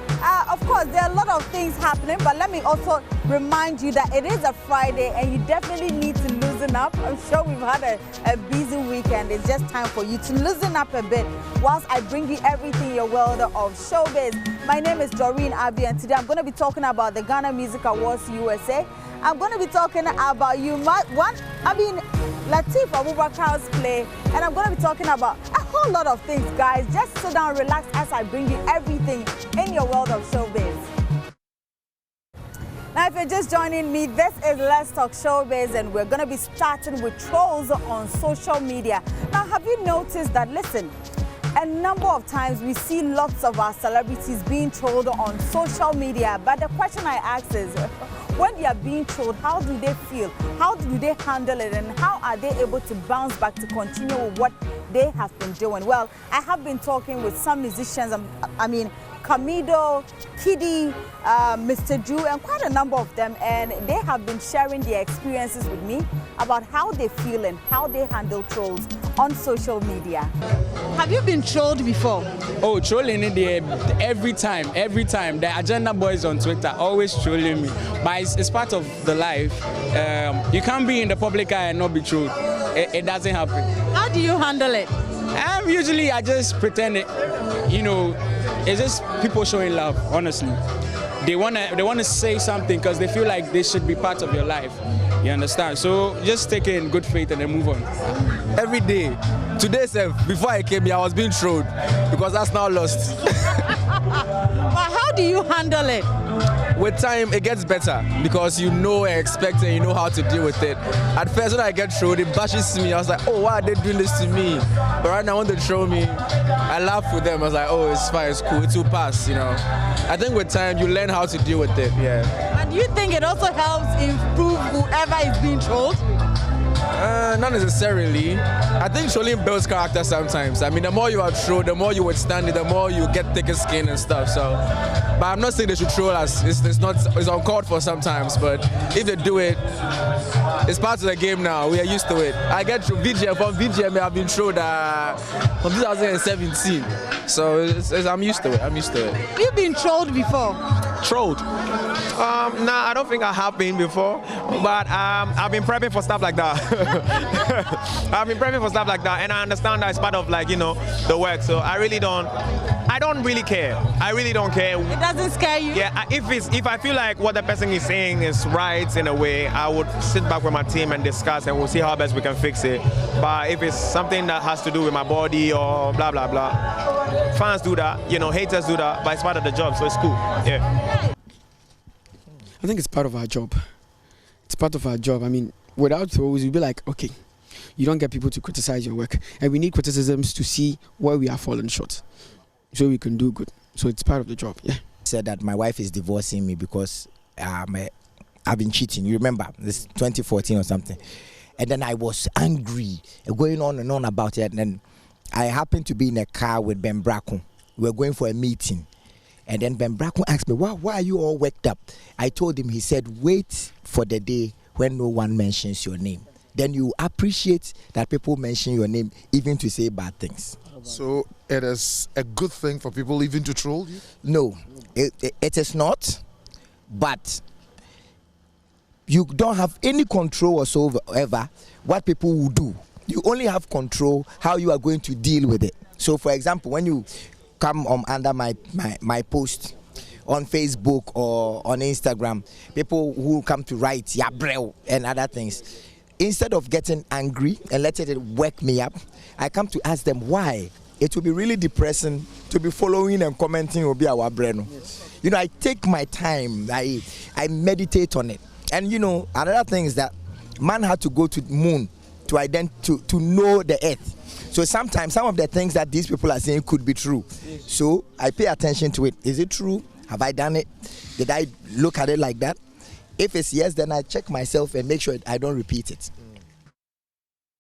of course, there are a lot of things happening, but let me also remind you that it is a Friday and you definitely need to loosen up. I'm sure we've had a busy weekend. It's just time for you to loosen up a bit whilst I bring you everything in your world of showbiz. My name is Doreen Abi, and today I'm going to be talking about the Ghana Music Awards USA. I'm going to be talking about Lateef Abubakar's play, and I'm going to be talking about a whole lot of things, guys. Just sit down, relax as I bring you everything in your world of showbiz. Now, if you're just joining me, this is Let's Talk Showbiz, and we're going to be starting with trolls on social media. Now, have you noticed that, listen, a number of times we see lots of our celebrities being trolled on social media, but the question I ask is, when they are being trolled, how do they feel? How do they handle it? And how are they able to bounce back to continue with what they have been doing? Well, I have been talking with some musicians, Kamido, Kiddy, Mr. Drew, and quite a number of them, and they have been sharing their experiences with me about how they feel and how they handle trolls on social media. Have you been trolled before? Oh, trolling in there every time. The agenda boys on Twitter always trolling me, but it's part of the life. You can't be in the public eye and not be trolled. It doesn't happen. How do you handle it? Usually I just pretend it, it's just people showing love, honestly. They wanna say something because they feel like they should be part of your life. You understand? So just take it in good faith and then move on. Every day. Today, before I came here, I was being trolled because that's now lost. But how do you handle it? With time, it gets better because you know and expect and you know how to deal with it. At first, when I get trolled, it bashes me. I was like, oh, why are they doing this to me? But right now, when they troll me, I laugh with them. I was like, oh, it's fine, it's cool, it will pass, I think with time, you learn how to deal with it, yeah. And do you think it also helps improve whoever is being trolled? Not necessarily. I think trolling builds character sometimes. The more you are trolled, the more you withstand it, the more you get thicker skin and stuff. So, but I'm not saying they should troll us. It's uncalled for sometimes. But if they do it, it's part of the game now. We are used to it. I get from VGM. I've been trolled from 2017. So I'm used to it. Have you been trolled before? Trolled? Nah, I don't think I have been before, but I've been prepping for stuff like that. And I understand that it's part of the work. So I don't really care. It doesn't scare you? Yeah, if I feel like what the person is saying is right in a way, I would sit back with my team and discuss, and we'll see how best we can fix it. But if it's something that has to do with my body or blah blah blah, fans do that, haters do that, but it's part of the job, so it's cool. Yeah. I think it's part of our job. Without trolls, you'd be like, okay, you don't get people to criticize your work. And we need criticisms to see where we are falling short so we can do good. So it's part of the job, yeah. Said that my wife is divorcing me because I've been cheating. You remember, this 2014 or something. And then I was angry, going on and on about it. And then I happened to be in a car with Ben Bracken. We were going for a meeting. And then Ben Bracken asked me, why are you all worked up? I told him, he said, wait for the day when no one mentions your name. Then you appreciate that people mention your name, even to say bad things. So it is a good thing for people even to troll you? No, it is not. But you don't have any control whatsoever what people will do. You only have control how you are going to deal with it. So, for example, when you come under my post on Facebook or on Instagram, people who come to write yabrel and other things, instead of getting angry and letting it wake me up, I come to ask them why. it will be really depressing to be following and commenting Obi our Breno. Yes. You know, I take my time, I meditate on it. And you know, another thing is that man had to go to the moon to know the earth. So sometimes some of the things that these people are saying could be true. Yes. So I pay attention to it. Is it true? Have I done it? Did I look at it like that? If it's yes, then I check myself and make sure I don't repeat it.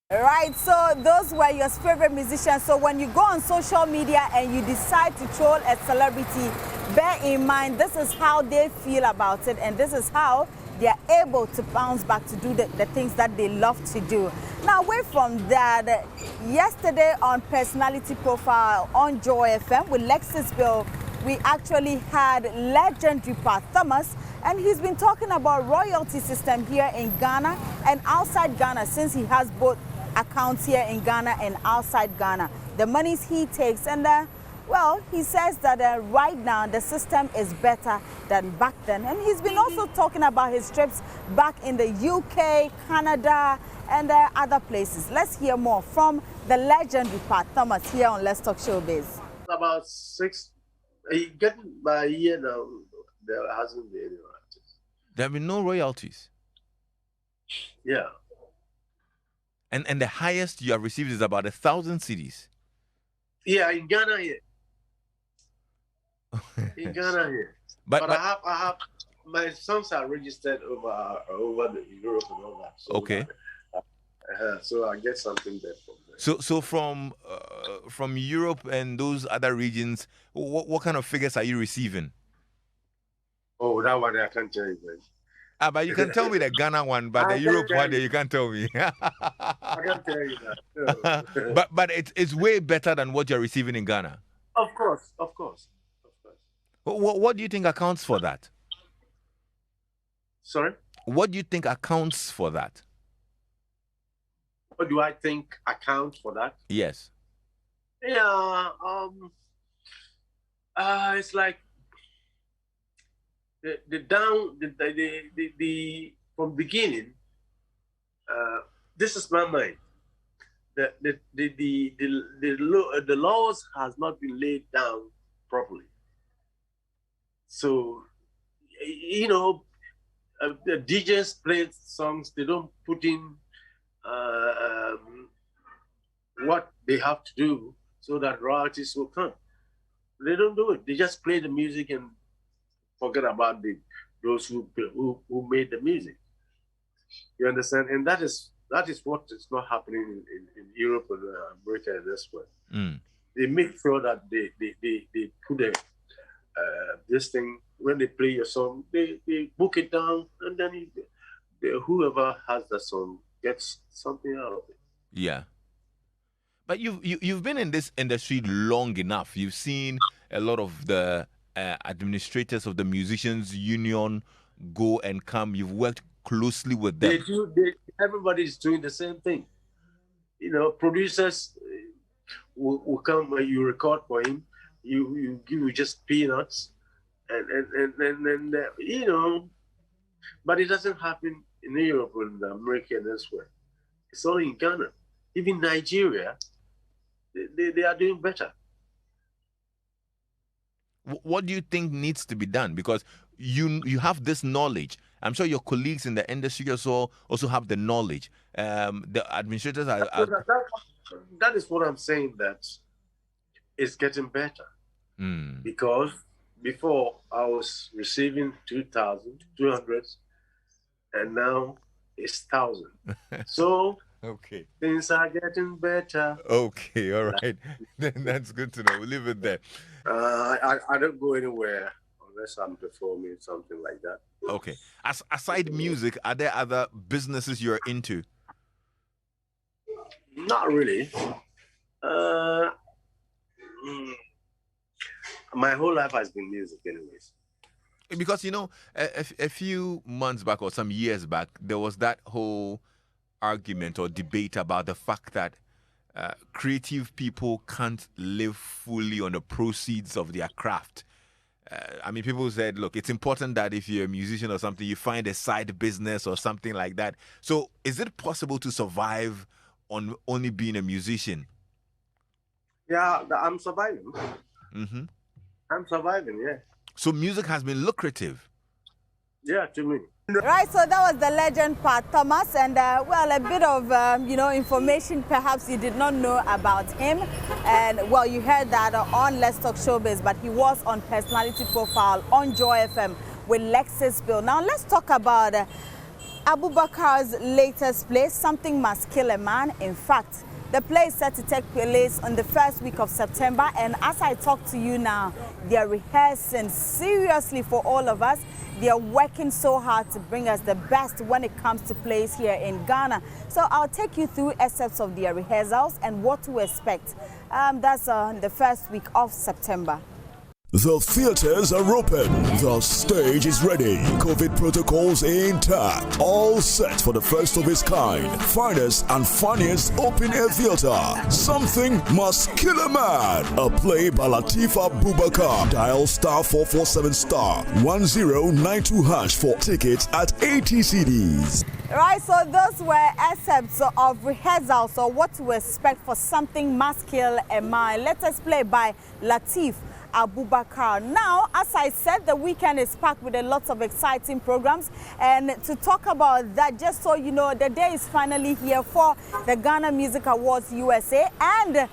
Right, so those were your favorite musicians. So when you go on social media and you decide to troll a celebrity, bear in mind this is how they feel about it, and this is how they are able to bounce back to do the things that they love to do. Now, away from that, yesterday on Personality Profile on Joy FM with Lexus Bill, we actually had legendary Pat Thomas, and he's been talking about royalty system here in Ghana and outside Ghana, since he has both accounts here in Ghana and outside Ghana. The monies he takes, and well, he says that right now the system is better than back then. And he's been also talking about his trips back in the UK, Canada, and other places. Let's hear more from the legendary Pat Thomas here on Let's Talk Showbiz. About 6, getting by a year now, there hasn't been any royalties. There have been no royalties. Yeah. And the highest you have received is about 1,000 cedis. Yeah, in Ghana here. In Ghana here. But I have my songs are registered over the Europe and all that. So okay. So I get something there from there. So from Europe and those other regions, what kind of figures are you receiving? Oh, that one I can't tell you, man. But you can tell me the Ghana one, but the Europe one, you can't tell me. I can't tell you that. No. but it's way better than what you're receiving in Ghana. Of course, of course. What do you think accounts for that? Sorry? What do you think accounts for that? What do I think accounts for that? Yes. Yeah. It's like the from beginning. This is my mind. The laws has not been laid down properly. So, you know, the DJs play songs, they don't put in what they have to do so that royalties will come. They don't do it. They just play the music and forget about those who made the music. You understand? And that is what is not happening in Europe and America and elsewhere. Mm. They make sure that they put this thing, when they play your song, they book it down, and then whoever has the song gets something out of it. Yeah. But you've been in this industry long enough. You've seen a lot of the administrators of the musicians union go and come. You've worked closely with them. Everybody's doing the same thing. You know, producers will come and you record for him. You give just peanuts, and you know, but it doesn't happen in Europe and America and elsewhere. It's only in Ghana. Even Nigeria, they are doing better. What do you think needs to be done? Because you have this knowledge. I'm sure your colleagues in the industry also have the knowledge. The administrators are... That is what I'm saying, that it's getting better. Mm. Because before I was receiving 2,200 and now it's 1,000. So okay, things are getting better. Okay, all right. Then that's good to know. We'll leave it there. I don't go anywhere unless I'm performing something like that. Okay. Aside music, are there other businesses you're into? Not really. My whole life has been music anyways. Because, you know, a few months back or some years back, there was that whole argument or debate about the fact that creative people can't live fully on the proceeds of their craft. I mean, people said, look, it's important that if you're a musician or something, you find a side business or something like that. So is it possible to survive on only being a musician? Yeah, I'm surviving. Mm-hmm. I'm surviving, yeah. So music has been lucrative. Yeah, to me. Right, so that was the legend Pat Thomas, and well, a bit of information perhaps you did not know about him, and well, you heard that on Let's Talk Showbiz, but he was on Personality Profile on Joy FM with Lexus Bill. Now let's talk about Abubakar's latest play, Something Must Kill a Man. In fact, the play is set to take place on the first week of September, and as I talk to you now, they are rehearsing seriously for all of us. They are working so hard to bring us the best when it comes to plays here in Ghana. So I'll take you through excerpts of their rehearsals and what to expect. That's the first week of September. The theaters are open. The stage is ready. COVID protocols intact. All set for the first of its kind. Finest and funniest open-air theater. Something Must Kill a Man. A play by Latifa Bubakar. Dial *447*1092# for tickets at ATCDs. Right, so those were excerpts of rehearsals or what to expect for Something Must Kill a Man. Let us play by Latif Abubakar. Now, as I said, the weekend is packed with a lot of exciting programs, and to talk about that, just so you know, the day is finally here for the Ghana Music Awards USA, and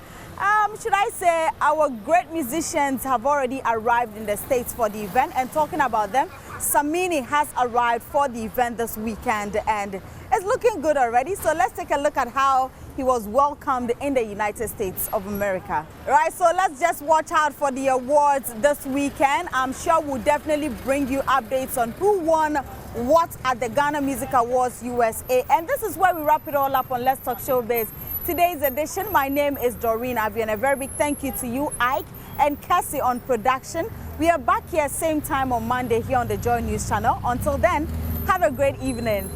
should I say our great musicians have already arrived in the States for the event. And talking about them, Samini has arrived for the event this weekend, and it's looking good already. So let's take a look at how he was welcomed in the United States of America. Right, so let's just watch out for the awards this weekend. I'm sure we'll definitely bring you updates on who won what at the Ghana Music Awards USA. And this is where we wrap it all up on Let's Talk Showbiz. Today's edition, my name is Doreen Avian. A very big thank you to you, Ike, and Cassie on production. We are back here same time on Monday here on the Joy News channel. Until then, have a great evening.